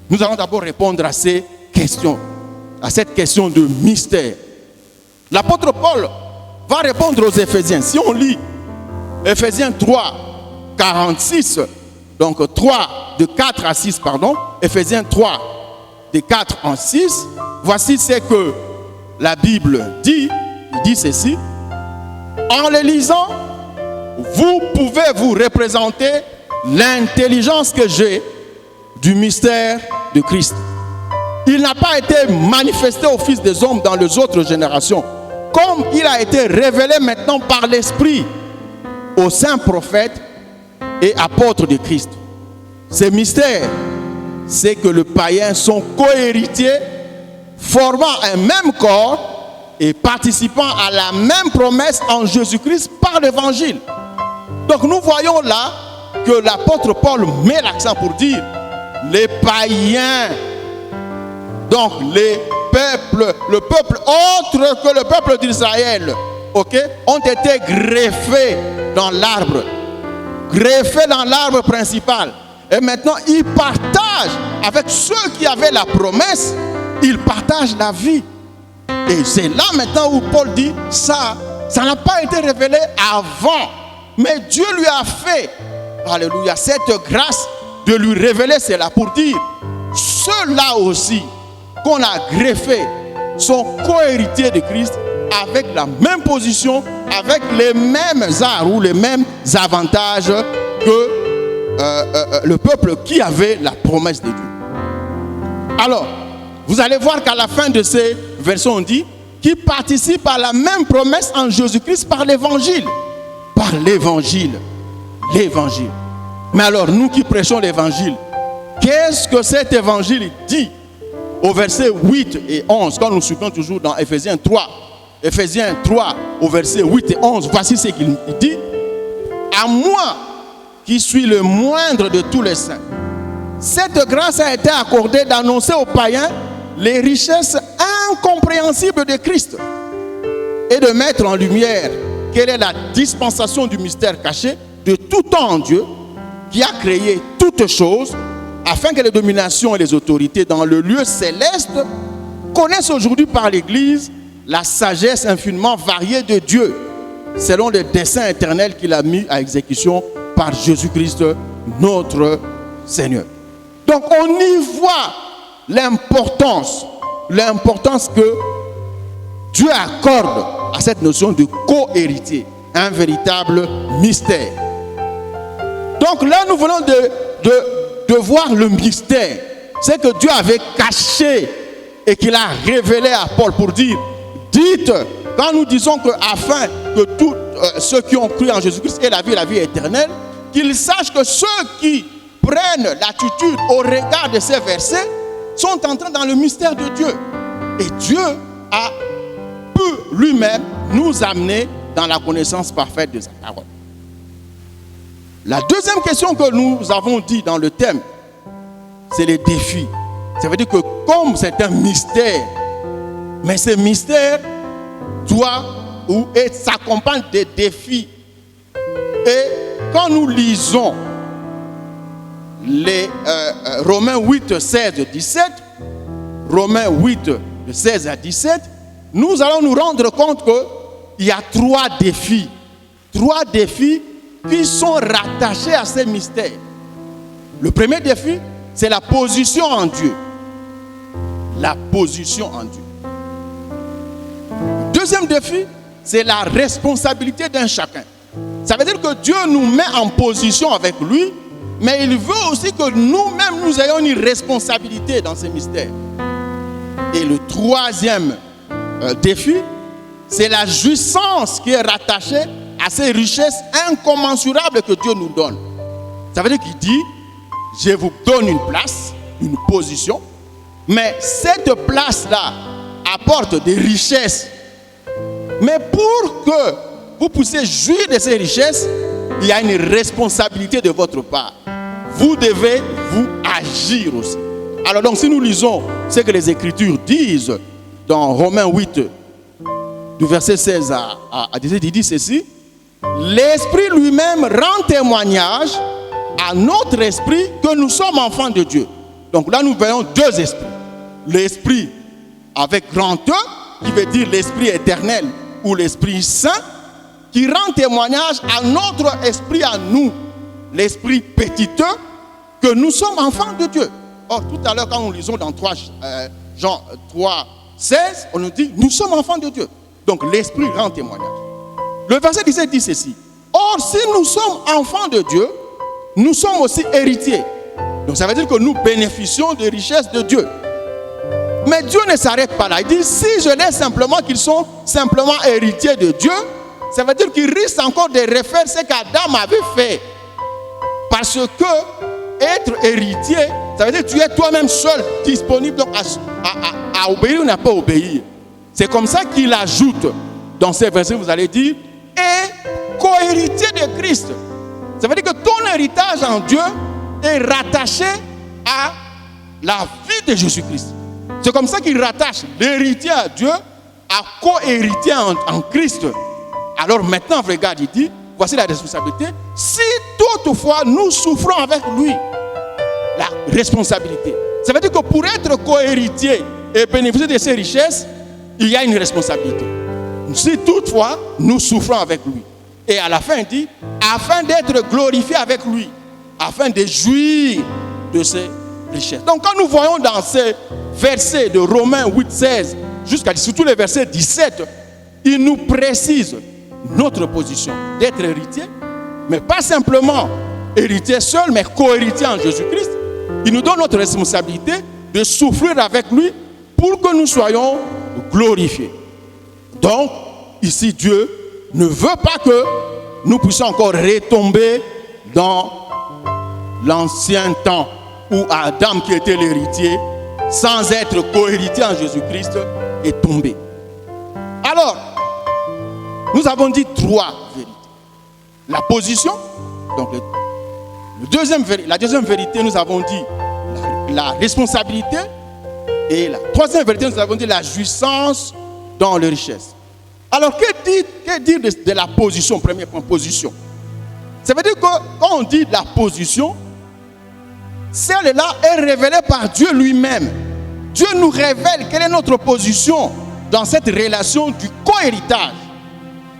Nous allons d'abord répondre à ces questions, à cette question de mystère. L'apôtre Paul va répondre aux Éphésiens. Si on lit Éphésiens 3, 46, donc 3, de 4 à 6, pardon, Éphésiens 3, de 4 à 6, voici ce que la Bible dit. Il dit ceci: en le lisant, vous pouvez vous représenter l'intelligence que j'ai du mystère de Christ. Il n'a pas été manifesté aux fils des hommes dans les autres générations, comme il a été révélé maintenant par l'Esprit aux saints prophètes et apôtres de Christ. Ce mystère, c'est que les païens sont co-héritiers, formant un même corps et participant à la même promesse en Jésus-Christ par l'évangile. Donc nous voyons là que l'apôtre Paul met l'accent pour dire les païens, donc les peuples, le peuple autre que le peuple d'Israël, ont été greffés dans l'arbre principal. Et maintenant, ils partagent avec ceux qui avaient la promesse, ils partagent la vie. Et c'est là maintenant où Paul dit, ça n'a pas été révélé avant, mais Dieu lui a fait, alléluia, cette grâce de lui révéler cela pour dire, ceux-là aussi qu'on a greffés sont co-héritiers de Christ avec la même position, avec les mêmes arts ou les mêmes avantages que le peuple qui avait la promesse de Dieu. Alors, vous allez voir qu'à la fin de ces versets, on dit qui participent à la même promesse en Jésus-Christ par l'évangile. Par l'évangile. L'évangile. Mais alors, nous qui prêchons l'évangile, qu'est-ce que cet évangile dit au verset 8 et 11, quand nous suivons toujours dans Éphésiens 3. Éphésiens 3, au verset 8 et 11, voici ce qu'il dit. À moi, qui suis le moindre de tous les saints, cette grâce a été accordée d'annoncer aux païens les richesses incompréhensibles de Christ et de mettre en lumière quelle est la dispensation du mystère caché de tout temps en Dieu qui a créé toutes choses afin que les dominations et les autorités dans le lieu céleste connaissent aujourd'hui par l'Église la sagesse infiniment variée de Dieu selon le dessein éternel qu'il a mis à exécution par Jésus-Christ notre Seigneur. Donc on y voit l'importance que Dieu accorde à cette notion de co-héritier, un véritable mystère. Donc là nous venons de voir le mystère, c'est que Dieu avait caché et qu'il a révélé à Paul pour dire, dites, quand nous disons que afin que tous ceux qui ont cru en Jésus-Christ aient la vie éternelle, qu'ils sachent que ceux qui prennent l'attitude au regard de ces versets sont entrés dans le mystère de Dieu. Et Dieu a pu lui-même nous amener dans la connaissance parfaite de sa parole. La deuxième question que nous avons dit dans le thème, c'est les défis. Ça veut dire que comme c'est un mystère, mais ce mystère doit et s'accompagne des défis. Et quand nous lisons les Romains 8, 16, 17, Romains 8, de 16 à 17, nous allons nous rendre compte qu'il y a 3 défis. 3 défis qui sont rattachés à ces mystères. Le premier défi, c'est la position en Dieu. La position en Dieu. Le deuxième défi, c'est la responsabilité d'un chacun. Ça veut dire que Dieu nous met en position avec lui, mais il veut aussi que nous-mêmes, nous ayons une responsabilité dans ces mystères. Et le troisième défi, c'est la jouissance qui est rattachée à ces richesses incommensurables que Dieu nous donne. Ça veut dire qu'il dit, je vous donne une place, une position, mais cette place-là apporte des richesses. Mais pour que vous puissiez jouir de ces richesses, il y a une responsabilité de votre part. Vous devez vous agir aussi. Alors donc, si nous lisons ce que les Écritures disent dans Romains 8, du verset 16 à 17, il dit ceci. L'Esprit lui-même rend témoignage à notre esprit que nous sommes enfants de Dieu. Donc là, nous voyons 2 esprits. L'Esprit avec grand E, qui veut dire l'Esprit éternel ou l'Esprit Saint, qui rend témoignage à notre esprit, à nous, l'Esprit petit E, que nous sommes enfants de Dieu. Or, tout à l'heure, quand nous lisons dans Jean 3, 16, on nous dit, nous sommes enfants de Dieu. Donc, l'Esprit rend témoignage. Le verset 17 dit ceci. Or, si nous sommes enfants de Dieu, nous sommes aussi héritiers. Donc, ça veut dire que nous bénéficions des richesses de Dieu. Mais Dieu ne s'arrête pas là. Il dit, si je laisse simplement qu'ils sont simplement héritiers de Dieu, ça veut dire qu'ils risquent encore de refaire ce qu'Adam avait fait. Parce que être héritier, ça veut dire que tu es toi-même seul disponible donc à obéir ou n'a pas obéir. C'est comme ça qu'il ajoute dans ces versets, vous allez dire, et co-héritier de Christ. Ça veut dire que ton héritage en Dieu est rattaché à la vie de Jésus-Christ. C'est comme ça qu'il rattache l'héritier à Dieu à co-héritier en Christ. Alors maintenant, regarde, il dit, voici la responsabilité. Si toutefois nous souffrons avec lui, la responsabilité. Ça veut dire que pour être co-héritier et bénéficier de ses richesses, il y a une responsabilité. Si toutefois nous souffrons avec lui. Et à la fin, il dit, afin d'être glorifié avec lui, afin de jouir de ses richesses. Donc quand nous voyons dans ces versets de Romains 8, 16, jusqu'à surtout les versets 17, il nous précise notre position d'être héritier, mais pas simplement héritier seul, mais co-héritier en Jésus-Christ. Il nous donne notre responsabilité de souffrir avec lui pour que nous soyons glorifiés. Donc, ici, Dieu ne veut pas que nous puissions encore retomber dans l'ancien temps où Adam, qui était l'héritier, sans être co-héritier en Jésus-Christ, est tombé. Alors, nous avons dit 3 vérités. La position, donc la deuxième vérité, nous avons dit la responsabilité. Et la troisième vérité, nous avons dit la jouissance dans les richesses. Alors, que dire de la position? Premier point, position. Ça veut dire que quand on dit la position, celle-là est révélée par Dieu lui-même. Dieu nous révèle quelle est notre position dans cette relation du co-héritage.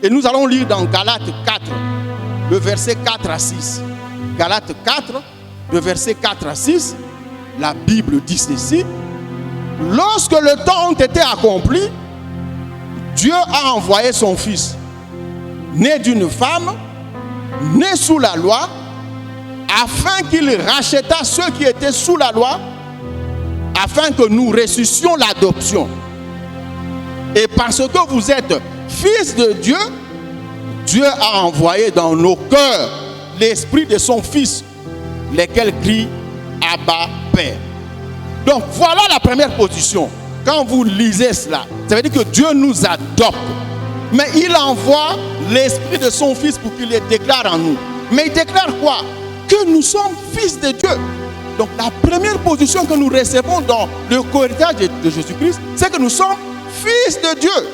Et nous allons lire dans Galates 4, le verset 4 à 6. Galates 4, le verset 4 à 6, la Bible dit ceci. Lorsque le temps a été accompli, Dieu a envoyé son Fils, né d'une femme, né sous la loi, afin qu'il rachètât ceux qui étaient sous la loi, afin que nous reçussions l'adoption. Et parce que vous êtes fils de Dieu, Dieu a envoyé dans nos cœurs l'esprit de son Fils, lesquels crient Abba, Père. Donc voilà la première position. Quand vous lisez cela, ça veut dire que Dieu nous adopte. Mais il envoie l'esprit de son Fils pour qu'il les déclare en nous. Mais il déclare quoi? Que nous sommes fils de Dieu. Donc la première position que nous recevons dans le co-héritage de Jésus-Christ, c'est que nous sommes fils de Dieu.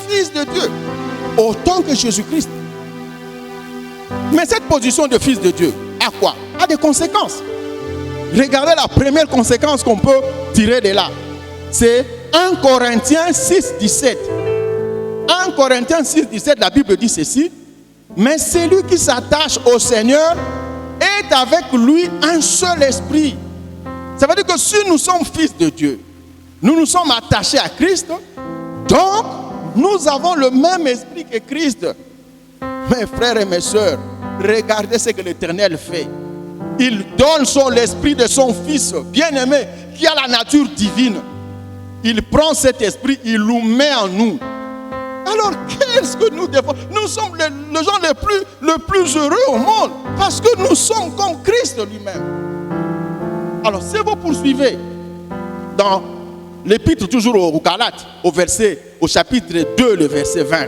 Fils de Dieu. Autant que Jésus-Christ. Mais cette position de fils de Dieu a quoi? A des conséquences. Regardez la première conséquence qu'on peut tirer de là. C'est 1 Corinthiens 6, 17. 1 Corinthiens 6, 17, la Bible dit ceci. Mais celui qui s'attache au Seigneur est avec lui un seul esprit. Ça veut dire que si nous sommes fils de Dieu, nous nous sommes attachés à Christ, donc nous avons le même esprit que Christ. Mes frères et mes sœurs, regardez ce que l'Éternel fait. Il donne son esprit de son Fils bien-aimé qui a la nature divine. Il prend cet esprit, il le met en nous. Alors qu'est-ce que nous devons? Nous sommes les gens les plus heureux au monde parce que nous sommes comme Christ lui-même. Alors si vous poursuivez dans l'épître toujours aux Galates, au chapitre 2, le verset 20.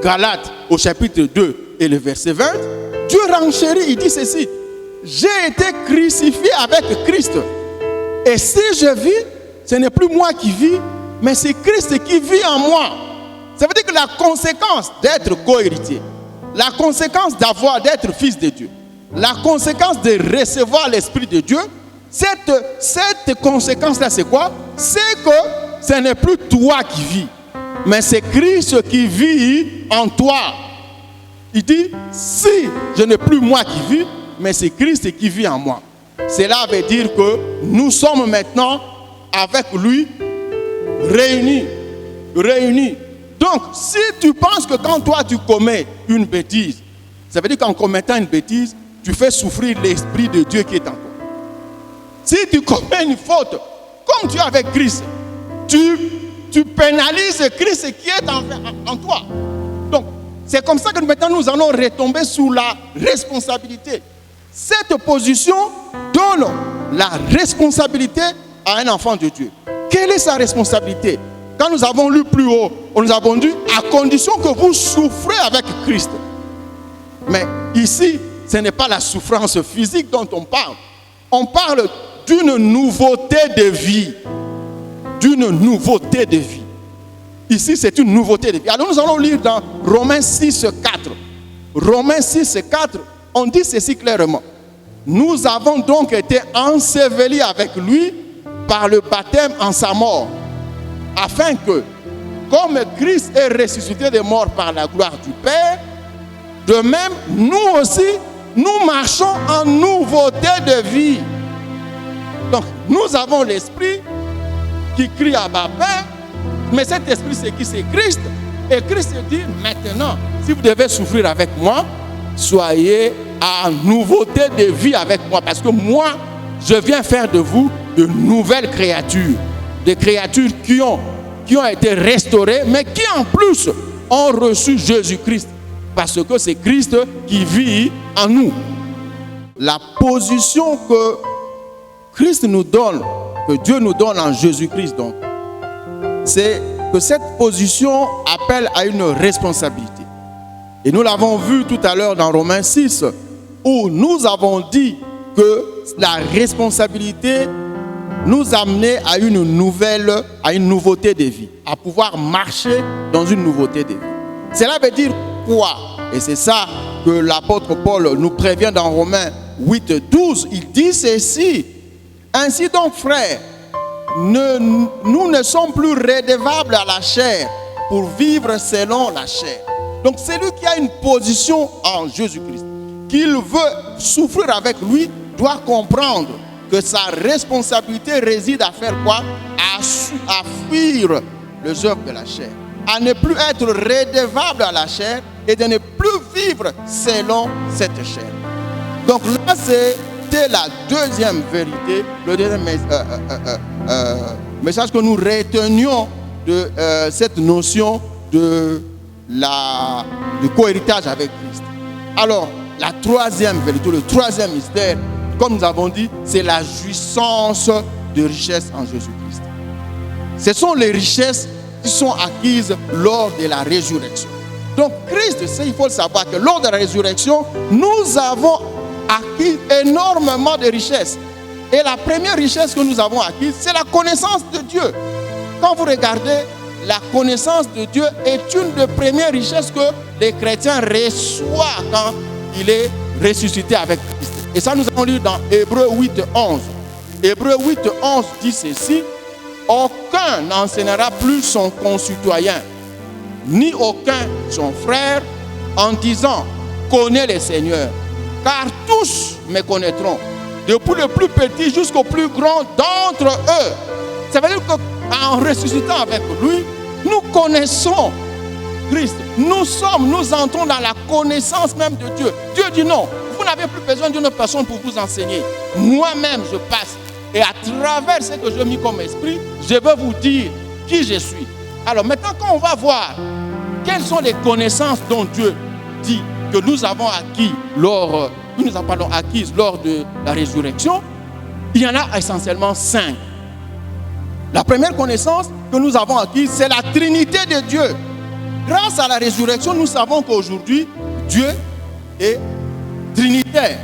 Galates au chapitre 2 et le verset 20, Dieu renchérit, il dit ceci. J'ai été crucifié avec Christ. Et si je vis, ce n'est plus moi qui vis, mais c'est Christ qui vit en moi. Ça veut dire que la conséquence d'être co-héritier, la conséquence d'être fils de Dieu, la conséquence de recevoir l'Esprit de Dieu, cette conséquence-là, c'est quoi? C'est que ce n'est plus toi qui vis, mais c'est Christ qui vit en toi. Il dit, si je n'ai plus moi qui vis, mais c'est Christ qui vit en moi. Cela veut dire que nous sommes maintenant avec lui réunis. Donc, si tu penses que quand toi tu commets une bêtise, ça veut dire qu'en commettant une bêtise, tu fais souffrir l'Esprit de Dieu qui est en toi. Si tu commets une faute, comme tu es avec Christ, tu pénalises Christ qui est en toi. Donc, c'est comme ça que maintenant nous allons retomber sous la responsabilité. Cette position donne la responsabilité à un enfant de Dieu. Quelle est sa responsabilité? Quand nous avons lu plus haut, nous avons dit à condition que vous souffrez avec Christ. Mais ici, ce n'est pas la souffrance physique dont on parle. On parle d'une nouveauté de vie. D'une nouveauté de vie. Ici, c'est une nouveauté de vie. Alors nous allons lire dans Romains 6, 4. Romains 6, 4, on dit ceci clairement. Nous avons donc été ensevelis avec lui par le baptême en sa mort, afin que, comme Christ est ressuscité des morts par la gloire du Père, de même, nous aussi, nous marchons en nouveauté de vie. Donc, nous avons l'Esprit qui crie à Abba Père, mais cet Esprit, c'est qui? C'est Christ. Et Christ dit, maintenant, si vous devez souffrir avec moi, soyez en nouveauté de vie avec moi. Parce que moi, je viens faire de vous de nouvelles créatures. Des créatures qui ont été restaurées, mais qui en plus ont reçu Jésus-Christ. Parce que c'est Christ qui vit en nous. La position que Christ nous donne, que Dieu nous donne en Jésus-Christ, donc, c'est que cette position appelle à une responsabilité. Et nous l'avons vu tout à l'heure dans Romains 6, où nous avons dit que la responsabilité nous amenait à une nouveauté de vie, à pouvoir marcher dans une nouveauté de vie. Cela veut dire quoi? Et c'est ça que l'apôtre Paul nous prévient dans Romains 8, 12. Il dit ceci. Ainsi donc, frères, nous ne sommes plus redevables à la chair pour vivre selon la chair. Donc celui qui a une position en Jésus-Christ, qu'il veut souffrir avec lui, doit comprendre que sa responsabilité réside à faire quoi? À fuir les œuvres de la chair, à ne plus être redevable à la chair et de ne plus vivre selon cette chair. Donc là, c'était la deuxième vérité, le deuxième message que nous retenions de cette notion de co-héritage avec Christ. Alors, la troisième vérité, le troisième mystère, comme nous avons dit, c'est la jouissance de richesses en Jésus-Christ. Ce sont les richesses qui sont acquises lors de la résurrection. Donc, Christ, il faut le savoir que lors de la résurrection, nous avons acquis énormément de richesses. Et la première richesse que nous avons acquise, c'est la connaissance de Dieu. Quand vous regardez, la connaissance de Dieu est une des premières richesses que les chrétiens reçoivent quand il est ressuscité avec Christ. Et ça, nous allons lire dans Hébreux 8, 11. Hébreux 8, 11 dit ceci. aucun n'enseignera plus son concitoyen, ni aucun son frère, en disant « Connais le Seigneur », car tous me connaîtront, depuis le plus petit jusqu'au plus grand d'entre eux. Ça veut dire qu'en ressuscitant avec lui, nous connaissons Christ. Nous entrons dans la connaissance même de Dieu. Dieu dit non, vous n'avez plus besoin d'une personne pour vous enseigner. Moi-même, je passe. Et à travers ce que je mis comme esprit, je vais vous dire qui je suis. Alors maintenant, quand on va voir quelles sont les connaissances dont Dieu dit que nous avons acquises lors de la résurrection, il y en a essentiellement 5. La première connaissance que nous avons acquise, c'est la Trinité de Dieu. Grâce à la résurrection, nous savons qu'aujourd'hui, Dieu est trinitaire.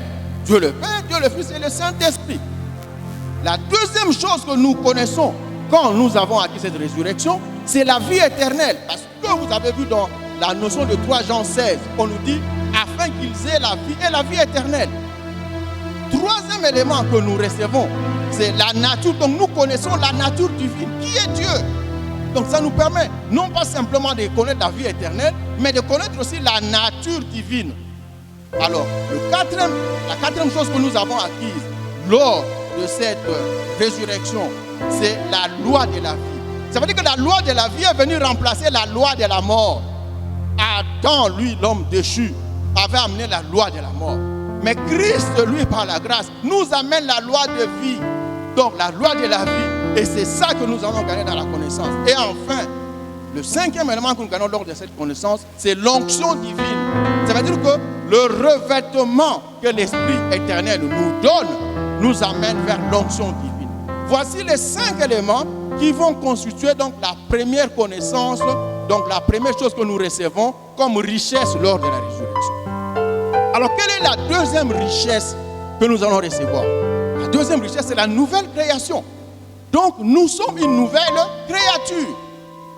Dieu le Père, Dieu le Fils et le Saint-Esprit. La deuxième chose que nous connaissons quand nous avons acquis cette résurrection, c'est la vie éternelle. Parce que vous avez vu dans la notion de 3 Jean 16, on nous dit afin qu'ils aient la vie et la vie éternelle. Troisième élément que nous recevons, c'est la nature. Donc nous connaissons la nature divine. Qui est Dieu? Donc ça nous permet non pas simplement de connaître la vie éternelle, mais de connaître aussi la nature divine. Alors, la quatrième chose que nous avons acquise lors de cette résurrection, c'est la loi de la vie. Ça veut dire que la loi de la vie est venue remplacer la loi de la mort. Adam, lui, l'homme déchu, avait amené la loi de la mort. Mais Christ, lui, par la grâce, nous amène la loi de vie. Donc, la loi de la vie. Et c'est ça que nous allons gagner dans la connaissance. Et enfin, le 5e élément que nous gagnons lors de cette connaissance, c'est l'onction divine. Ça veut dire que le revêtement que l'Esprit éternel nous donne nous amène vers l'onction divine. Voici les 5 éléments qui vont constituer donc la première connaissance, donc la première chose que nous recevons comme richesse lors de la résurrection. Alors, quelle est la deuxième richesse que nous allons recevoir? La deuxième richesse, c'est la nouvelle création. Donc, nous sommes une nouvelle créature.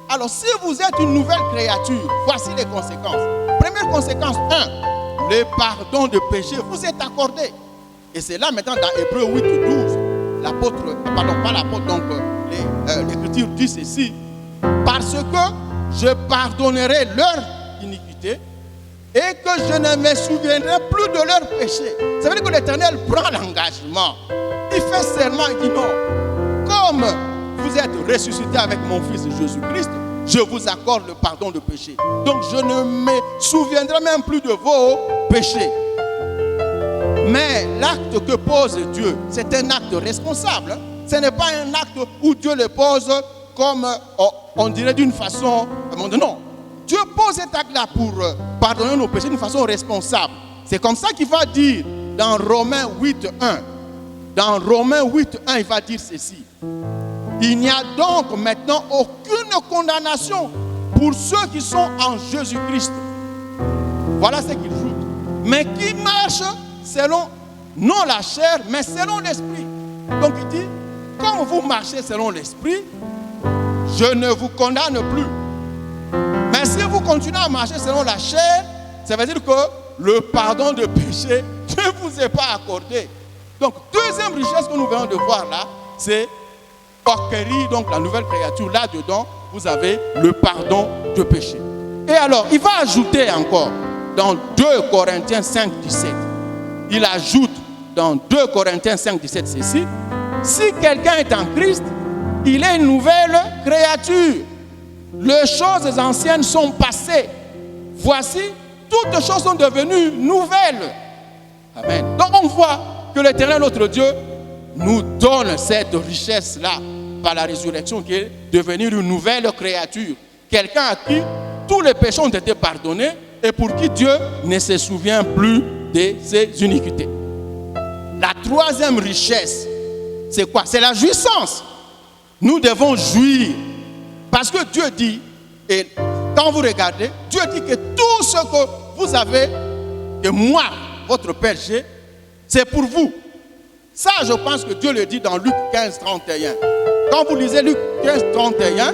Alors, si vous êtes une nouvelle créature, voici les conséquences. Première conséquence, 1, le pardon de péché vous est accordé. Et c'est là maintenant dans Hébreux 8-12, l'Écriture dit ceci, parce que je pardonnerai leur iniquité et que je ne me souviendrai plus de leurs péchés. Ça veut dire que l'Éternel prend l'engagement. Il fait serment, il dit non. Comme vous êtes ressuscité avec mon Fils Jésus-Christ, je vous accorde le pardon de péché. Donc je ne me souviendrai même plus de vos péchés. Mais l'acte que pose Dieu, c'est un acte responsable. Ce n'est pas un acte où Dieu le pose comme on dirait d'une façon... Non. Dieu pose cet acte-là pour pardonner nos péchés d'une façon responsable. C'est comme ça qu'il va dire dans Romains 8.1. Dans Romains 8.1, il va dire ceci. Il n'y a donc maintenant aucune condamnation pour ceux qui sont en Jésus-Christ. Voilà ce qu'il joue. Mais qui marchent selon, non la chair, mais selon l'esprit. Donc il dit, quand vous marchez selon l'esprit, je ne vous condamne plus. Mais si vous continuez à marcher selon la chair, ça veut dire que le pardon de péché ne vous est pas accordé. Donc, deuxième richesse que nous venons de voir là, c'est acquérir donc la nouvelle créature. Là-dedans, vous avez le pardon de péché. Et alors, il va ajouter encore dans 2 Corinthiens 5, 17. Il ajoute dans 2 Corinthiens 5, 17 ceci. Si quelqu'un est en Christ, il est une nouvelle créature. Les choses anciennes sont passées. Voici, toutes choses sont devenues nouvelles. Amen. Donc on voit que l'Éternel, notre Dieu, nous donne cette richesse-là par la résurrection qui est devenir une nouvelle créature. Quelqu'un à qui tous les péchés ont été pardonnés et pour qui Dieu ne se souvient plus de ses iniquités. La troisième richesse, c'est quoi? C'est la jouissance. Nous devons jouir. Parce que Dieu dit, et quand vous regardez, Dieu dit que tout ce que vous avez, que moi, votre Père, j'ai, c'est pour vous. Ça, je pense que Dieu le dit dans Luc 15, 31. Quand vous lisez Luc 15, 31,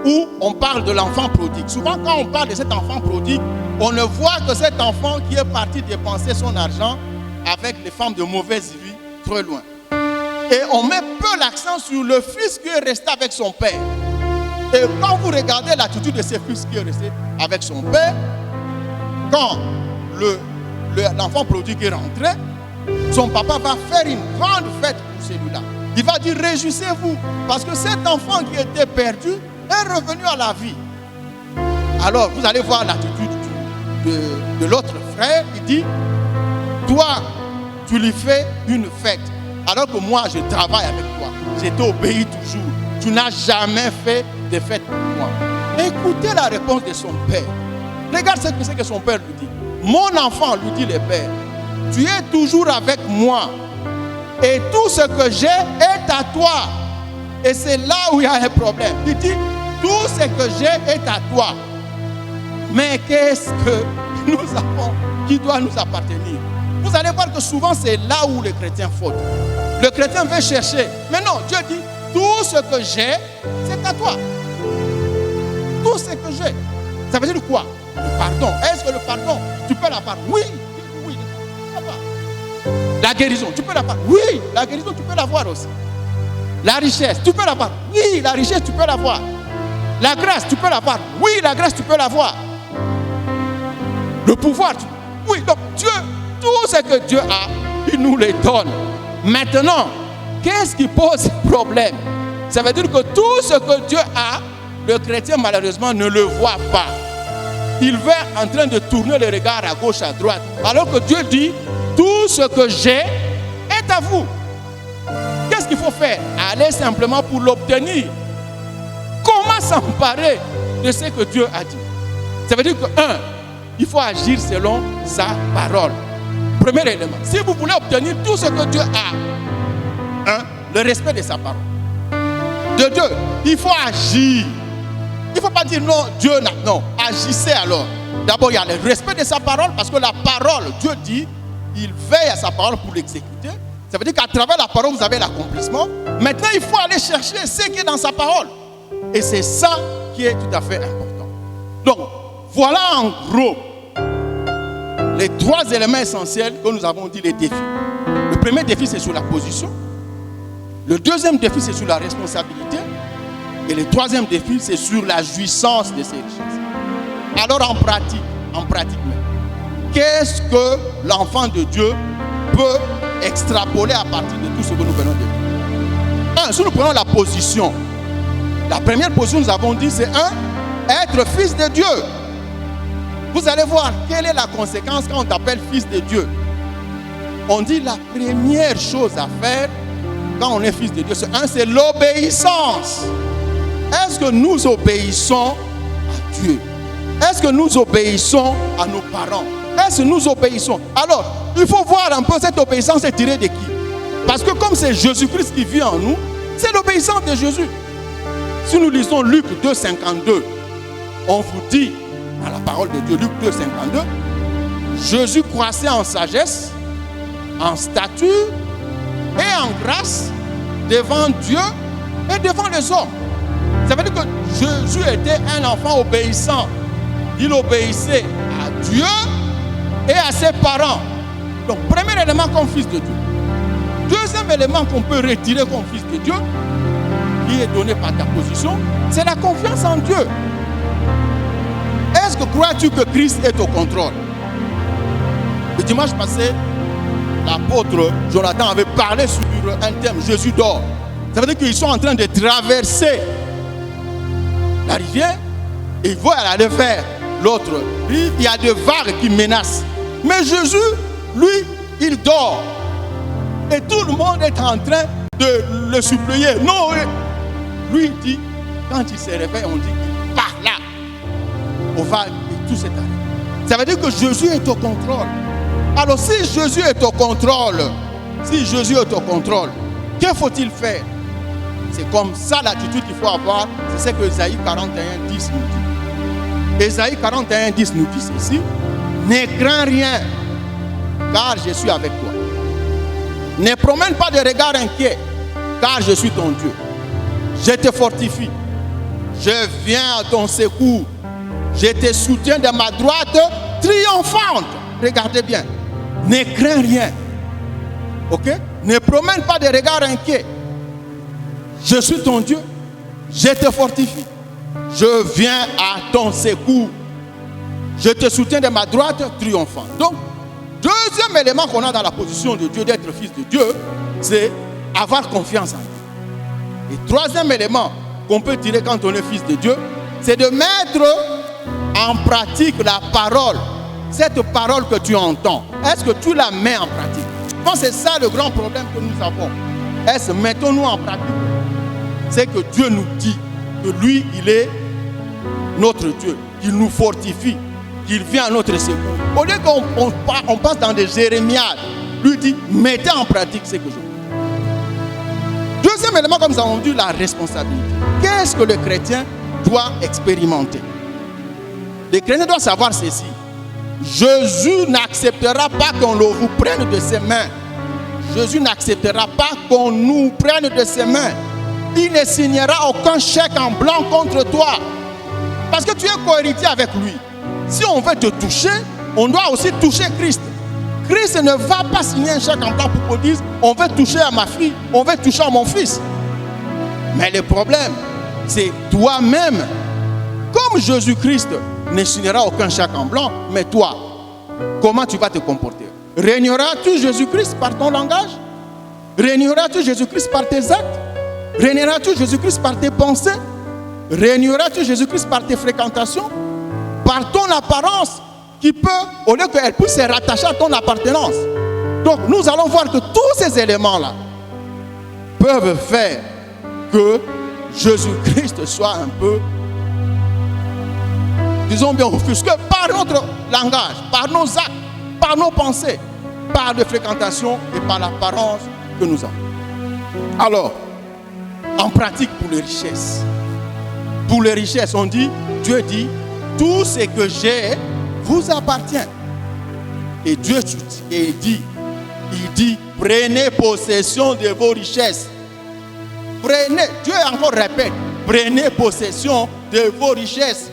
où on parle de l'enfant prodigue, souvent quand on parle de cet enfant prodigue, on ne voit que cet enfant qui est parti dépenser son argent avec les femmes de mauvaise vie très loin. Et on met peu l'accent sur le fils qui est resté avec son père. Et quand vous regardez l'attitude de ce fils qui est resté avec son père, quand l'enfant prodigue est rentré, son papa va faire une grande fête pour celui-là. Il va dire, réjouissez-vous, parce que cet enfant qui était perdu est revenu à la vie. Alors, vous allez voir l'attitude de l'autre frère. Il dit, toi, tu lui fais une fête, alors que moi, je travaille avec toi. Je t'obéis toujours. Tu n'as jamais fait de fête pour moi. Écoutez la réponse de son père. Regarde ce que c'est que son père lui dit. Mon enfant, lui dit le père, tu es toujours avec moi. Et tout ce que j'ai est à toi. Et c'est là où il y a un problème. Il dit, tout ce que j'ai est à toi. Mais qu'est-ce que nous avons qui doit nous appartenir? Vous allez voir que souvent c'est là où le chrétien faute. Le chrétien veut chercher. Mais non, Dieu dit, tout ce que j'ai, c'est à toi. Tout ce que j'ai. Ça veut dire quoi? Le pardon. Est-ce que le pardon, tu peux l'avoir? Oui. Oui. La guérison, tu peux l'avoir? Oui. La guérison, tu peux l'avoir aussi. La richesse, tu peux l'avoir? Oui. La richesse, tu peux l'avoir. La grâce, tu peux l'avoir? Oui. La grâce, tu peux l'avoir. Le pouvoir, oui. Donc Dieu, tout ce que Dieu a, il nous le donne. Maintenant, qu'est-ce qui pose problème? Ça veut dire que tout ce que Dieu a, le chrétien malheureusement ne le voit pas. Il va en train de tourner le regard à gauche, à droite. Alors que Dieu dit, tout ce que j'ai est à vous. Qu'est-ce qu'il faut faire? Aller simplement pour l'obtenir. Comment s'emparer de ce que Dieu a dit? Ça veut dire que, il faut agir selon sa parole. Premier élément. Si vous voulez obtenir tout ce que Dieu a, le respect de sa parole. De deux, il faut agir. Il ne faut pas dire non, Dieu n'a. Non, agissez alors. D'abord, il y a le respect de sa parole, parce que la parole, Dieu dit, il veille à sa parole pour l'exécuter. Ça veut dire qu'à travers la parole, vous avez l'accomplissement. Maintenant, il faut aller chercher ce qui est dans sa parole. Et c'est ça qui est tout à fait important. Donc, voilà en gros les trois éléments essentiels que nous avons dit, les défis. Le premier défi, c'est sur la position. Le deuxième défi, c'est sur la responsabilité. Et le troisième défi, c'est sur la jouissance de ces richesses. Alors en pratique même, qu'est-ce que l'enfant de Dieu peut extrapoler à partir de tout ce que nous venons de dire? Si nous prenons la position, la première position, nous avons dit, c'est être fils de Dieu. Vous allez voir quelle est la conséquence quand on t'appelle fils de Dieu. On dit la première chose à faire quand on est fils de Dieu, c'est l'obéissance. Est-ce que nous obéissons à Dieu? Est-ce que nous obéissons à nos parents? Est-ce que nous obéissons? Alors, il faut voir un peu cette obéissance est tirée de qui? Parce que comme c'est Jésus-Christ qui vit en nous, c'est l'obéissance de Jésus. Si nous lisons Luc 2,52, on vous dit, dans la parole de Dieu, Luc 2,52, Jésus croissait en sagesse, en stature et en grâce devant Dieu et devant les hommes. Ça veut dire que Jésus était un enfant obéissant. Il obéissait à Dieu et à ses parents. Donc, premier élément comme fils de Dieu. Deuxième élément qu'on peut retirer comme fils de Dieu, qui est donné par ta position, c'est la confiance en Dieu. Est-ce que crois-tu que Christ est au contrôle? Le dimanche passé, l'apôtre Jonathan avait parlé sur un thème, Jésus dort. Ça veut dire qu'ils sont en train de traverser la rivière et ils vont aller vers l'autre rive. Il y a des vagues qui menacent. Mais Jésus, lui, il dort. Et tout le monde est en train de le supplier. Non, lui, il dit, quand il se réveille, on dit, il part là. Aux vagues et tout s'est arrêté. Ça veut dire que Jésus est au contrôle. Alors si Jésus est au contrôle, que faut-il faire? C'est comme ça l'attitude qu'il faut avoir. C'est ce que Ésaïe 41:10 nous dit. Ésaïe 41:10 nous dit ceci: ne crains rien, car je suis avec toi. Ne promène pas de regard inquiet, car je suis ton Dieu. Je te fortifie. Je viens à ton secours. Je te soutiens de ma droite triomphante. Regardez bien. Ne crains rien. Ok? Ne promène pas des regards inquiets. Je suis ton Dieu. Je te fortifie. Je viens à ton secours. Je te soutiens de ma droite triomphante. Donc, deuxième élément qu'on a dans la position de Dieu, d'être fils de Dieu, c'est avoir confiance en Dieu. Et troisième élément qu'on peut tirer quand on est fils de Dieu, c'est de mettre en pratique la parole. Cette parole que tu entends, est-ce que tu la mets en pratique? Je pense que c'est ça le grand problème que nous avons. Est-ce que mettons-nous en pratique? C'est que Dieu nous dit que lui, il est notre Dieu, qu'il nous fortifie, qu'il vient à notre secours. Au lieu qu'on passe dans des jérémiades, lui dit, mettez en pratique ce que je vous dis. Deuxième élément, comme nous avons dit, la responsabilité. Qu'est-ce que le chrétien doit expérimenter? Le chrétien doit savoir ceci. Jésus n'acceptera pas qu'on vous prenne de ses mains. Jésus n'acceptera pas qu'on nous prenne de ses mains. Il ne signera aucun chèque en blanc contre toi. Parce que tu es cohéritier avec lui. Si on veut te toucher, on doit aussi toucher Christ. Christ ne va pas signer un chèque en blanc pour qu'on dise on veut toucher à ma fille, on veut toucher à mon fils. Mais le problème, c'est toi-même. Comme Jésus-Christ ne signera aucun chèque en blanc, mais toi, comment tu vas te comporter? Régneras-tu Jésus-Christ par ton langage? Régneras-tu Jésus-Christ par tes actes? Régneras-tu Jésus-Christ par tes pensées? Régneras-tu Jésus-Christ par tes fréquentations? Par ton apparence qui peut, au lieu qu'elle puisse se rattacher à ton appartenance. Donc nous allons voir que tous ces éléments-là peuvent faire que Jésus-Christ soit un peu, disons bien, offusqué par notre langage, par nos actes, par nos pensées, par les fréquentations et par l'apparence que nous avons. Alors, en pratique pour les richesses. Pour les richesses, on dit, Dieu dit, tout ce que j'ai vous appartient. Et Dieu dit, prenez possession de vos richesses. Prenez, Dieu encore répète, prenez possession de vos richesses.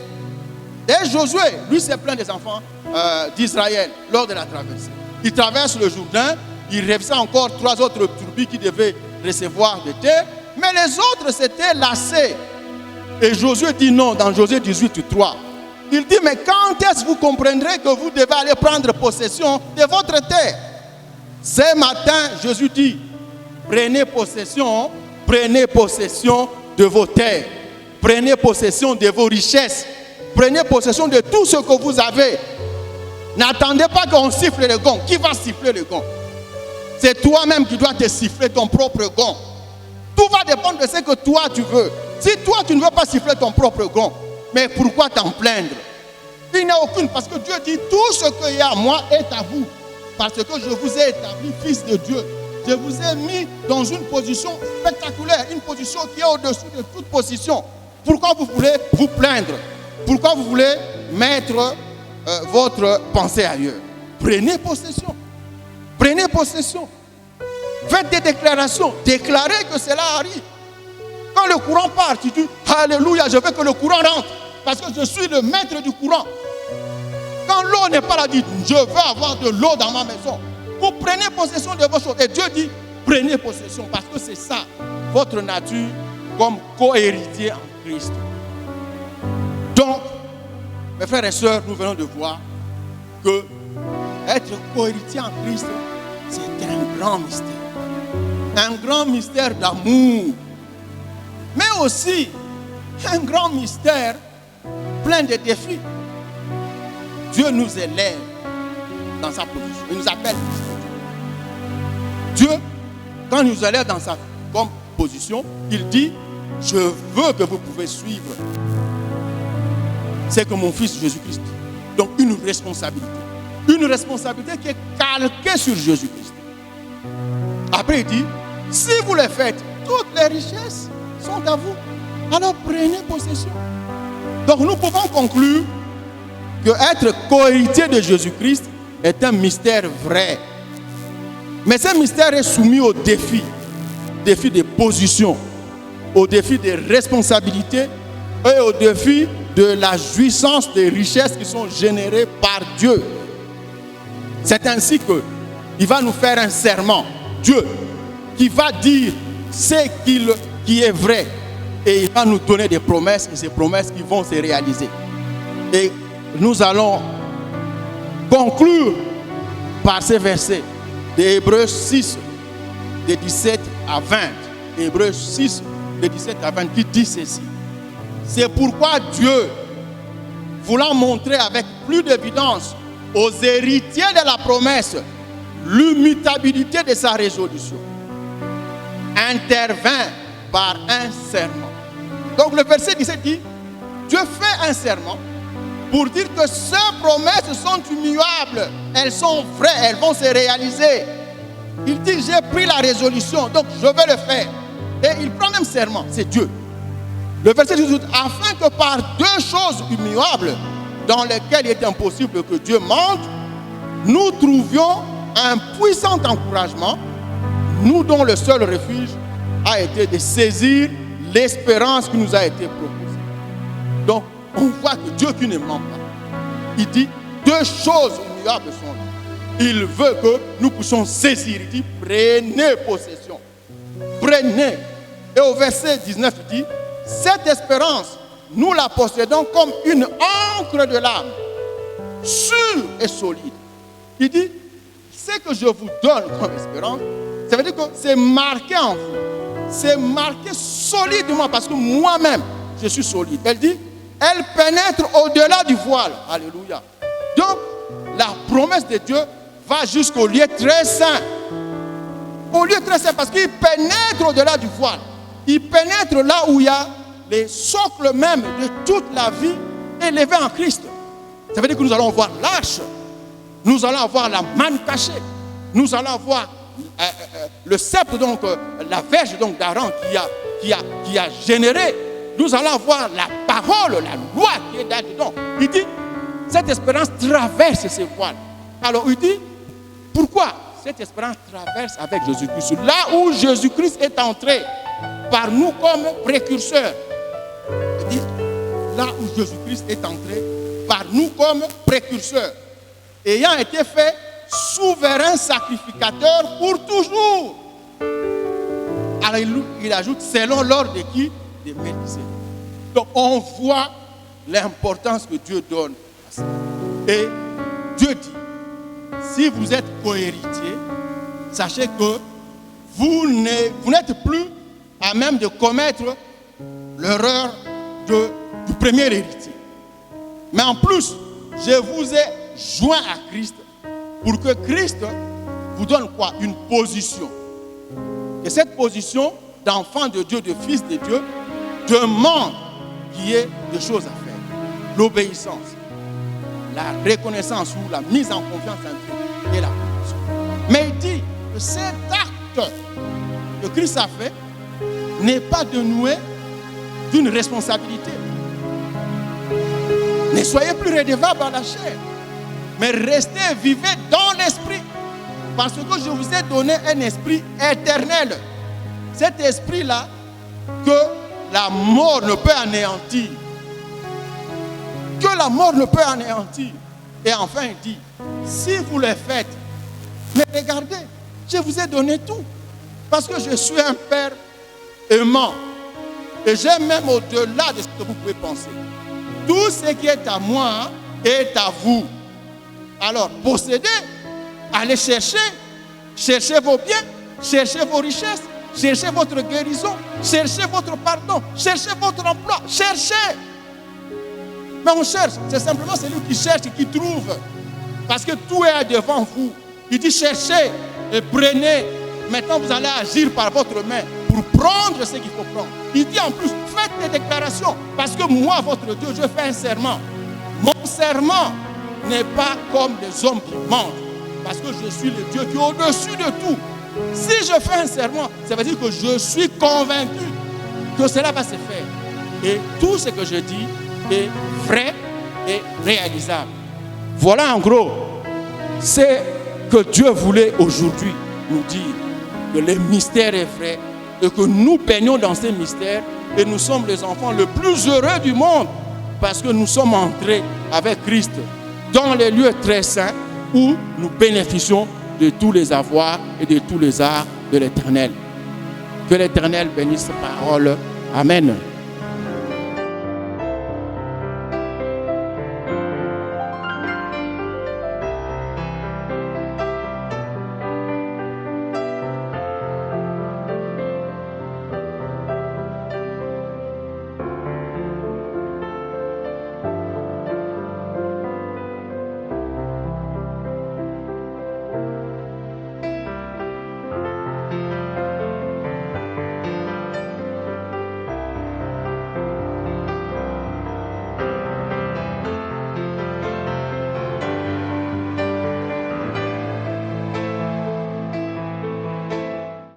Et Josué, lui c'est plein des enfants d'Israël lors de la traversée. Il traverse le Jourdain, il restait encore 3 autres tribus qui devaient recevoir des terres, mais les autres s'étaient lassés. Et Josué dit non, dans Josué 18:3. Il dit, mais quand est-ce que vous comprendrez que vous devez aller prendre possession de votre terre? Ce matin, Jésus dit, prenez possession de vos terres. Prenez possession de vos richesses. Prenez possession de tout ce que vous avez. N'attendez pas qu'on siffle le gong. Qui va siffler le gong? C'est toi-même qui dois te siffler ton propre gong. Tout va dépendre de ce que toi tu veux. Si toi tu ne veux pas siffler ton propre gong, mais pourquoi t'en plaindre? Il n'y a aucune, parce que Dieu dit tout ce qu'il y a à moi est à vous. Parce que je vous ai établi fils de Dieu. Je vous ai mis dans une position spectaculaire, une position qui est au-dessus de toute position. Pourquoi vous voulez vous plaindre? Pourquoi vous voulez mettre votre pensée ailleurs? Prenez possession. Prenez possession. Faites des déclarations. Déclarez que cela arrive. Quand le courant part, tu dis alléluia, je veux que le courant rentre. Parce que je suis le maître du courant. Quand l'eau n'est pas là, dites je veux avoir de l'eau dans ma maison. Vous prenez possession de vos choses. Et Dieu dit prenez possession. Parce que c'est ça, votre nature comme co-héritier en Christ. Donc, mes frères et sœurs, nous venons de voir que être co-héritier en Christ, c'est un grand mystère. Un grand mystère d'amour. Mais aussi un grand mystère plein de défis. Dieu nous élève dans sa position. Il nous appelle. Dieu, quand il nous élève dans sa position, il dit, je veux que vous pouvez suivre. C'est que mon fils Jésus-Christ. Donc une responsabilité. Une responsabilité qui est calquée sur Jésus-Christ. Après il dit, si vous le faites, toutes les richesses sont à vous. Alors prenez possession. Donc nous pouvons conclure que être co-héritier de Jésus-Christ est un mystère vrai. Mais ce mystère est soumis au défi des positions, au défi des responsabilités et au défi de la jouissance des richesses qui sont générées par Dieu. C'est ainsi qu'il va nous faire un serment. Dieu, qui va dire ce qui est vrai. Et il va nous donner des promesses, et ces promesses qui vont se réaliser. Et nous allons conclure par ces versets de Hébreux 6, de 17 à 20. Hébreux 6, de 17 à 20, qui dit ceci. C'est pourquoi Dieu, voulant montrer avec plus d'évidence aux héritiers de la promesse l'immutabilité de sa résolution, intervint par un serment. Donc le verset 17 dit, Dieu fait un serment pour dire que ces promesses sont immuables, elles sont vraies, elles vont se réaliser. Il dit, j'ai pris la résolution, donc je vais le faire. Et il prend même serment, c'est Dieu. Le verset 18, afin que par deux choses immuables, dans lesquelles il est impossible que Dieu mente, nous trouvions un puissant encouragement, nous dont le seul refuge a été de saisir l'espérance qui nous a été proposée. Donc, on voit que Dieu qui ne ment pas, il dit, deux choses immuables sont là. Il veut que nous puissions saisir, il dit, prenez possession. Prenez. Et au verset 19, il dit, cette espérance, nous la possédons comme une encre de l'âme, sûre et solide. Il dit, ce que je vous donne comme espérance, ça veut dire que c'est marqué en vous. C'est marqué solidement parce que moi-même, je suis solide. Elle dit, elle pénètre au-delà du voile. Alléluia. Donc, la promesse de Dieu va jusqu'au lieu très saint. Au lieu très saint parce qu'il pénètre au-delà du voile. Il pénètre là où il y a les socles même de toute la vie élevés en Christ. Ça veut dire que nous allons voir l'arche. Nous allons avoir la manne cachée. Nous allons avoir le sceptre, donc la verge donc d'Aaron qui a généré. Nous allons avoir la parole, la loi qui est là-dedans. Il dit, cette espérance traverse ces voiles. Alors il dit, pourquoi cette espérance traverse avec Jésus-Christ? Là où Jésus-Christ est entré par nous comme précurseur. Il dit, là où Jésus-Christ est entré par nous comme précurseur, ayant été fait souverain sacrificateur pour toujours. Alors il ajoute, selon l'ordre de qui? De Melchisédek. Donc on voit l'importance que Dieu donne à ça. Et Dieu dit, si vous êtes cohéritier, sachez que vous n'êtes plus à même de commettre l'erreur du premier héritier. Mais en plus, je vous ai joint à Christ pour que Christ vous donne quoi? Une position. Et cette position d'enfant de Dieu, de fils de Dieu, demande qu'il y ait des choses à faire. L'obéissance, la reconnaissance ou la mise en confiance en Dieu et la position. Mais il dit que cet acte que Christ a fait n'est pas dénoué d'une responsabilité. Ne soyez plus redevables à la chair, mais restez, vivez dans l'esprit. Parce que je vous ai donné un esprit éternel. Cet esprit-là, que la mort ne peut anéantir. Que la mort ne peut anéantir. Et enfin, il dit, si vous le faites, mais regardez, je vous ai donné tout. Parce que je suis un Père aimant. Et j'aime même au-delà de ce que vous pouvez penser. Tout ce qui est à moi est à vous. Alors, possédez, allez chercher vos biens, cherchez vos richesses, cherchez votre guérison, cherchez votre pardon, cherchez votre emploi, cherchez. Mais on cherche, c'est simplement celui qui cherche et qui trouve. Parce que tout est devant vous. Il dit cherchez et prenez. Maintenant vous allez agir par votre main pour prendre ce qu'il faut prendre. Il dit en plus, faites des déclarations. Parce que moi, votre Dieu, je fais un serment. Mon serment n'est pas comme les hommes qui mentent. Parce que je suis le Dieu qui est au-dessus de tout. Si je fais un serment, ça veut dire que je suis convaincu que cela va se faire. Et tout ce que je dis est vrai et réalisable. Voilà en gros, c'est que Dieu voulait aujourd'hui nous dire que le mystère est vrai et que nous baignons dans ces mystères et nous sommes les enfants les plus heureux du monde parce que nous sommes entrés avec Christ dans les lieux très saints où nous bénéficions de tous les avoirs et de tous les arts de l'Éternel. Que l'Éternel bénisse sa parole. Amen.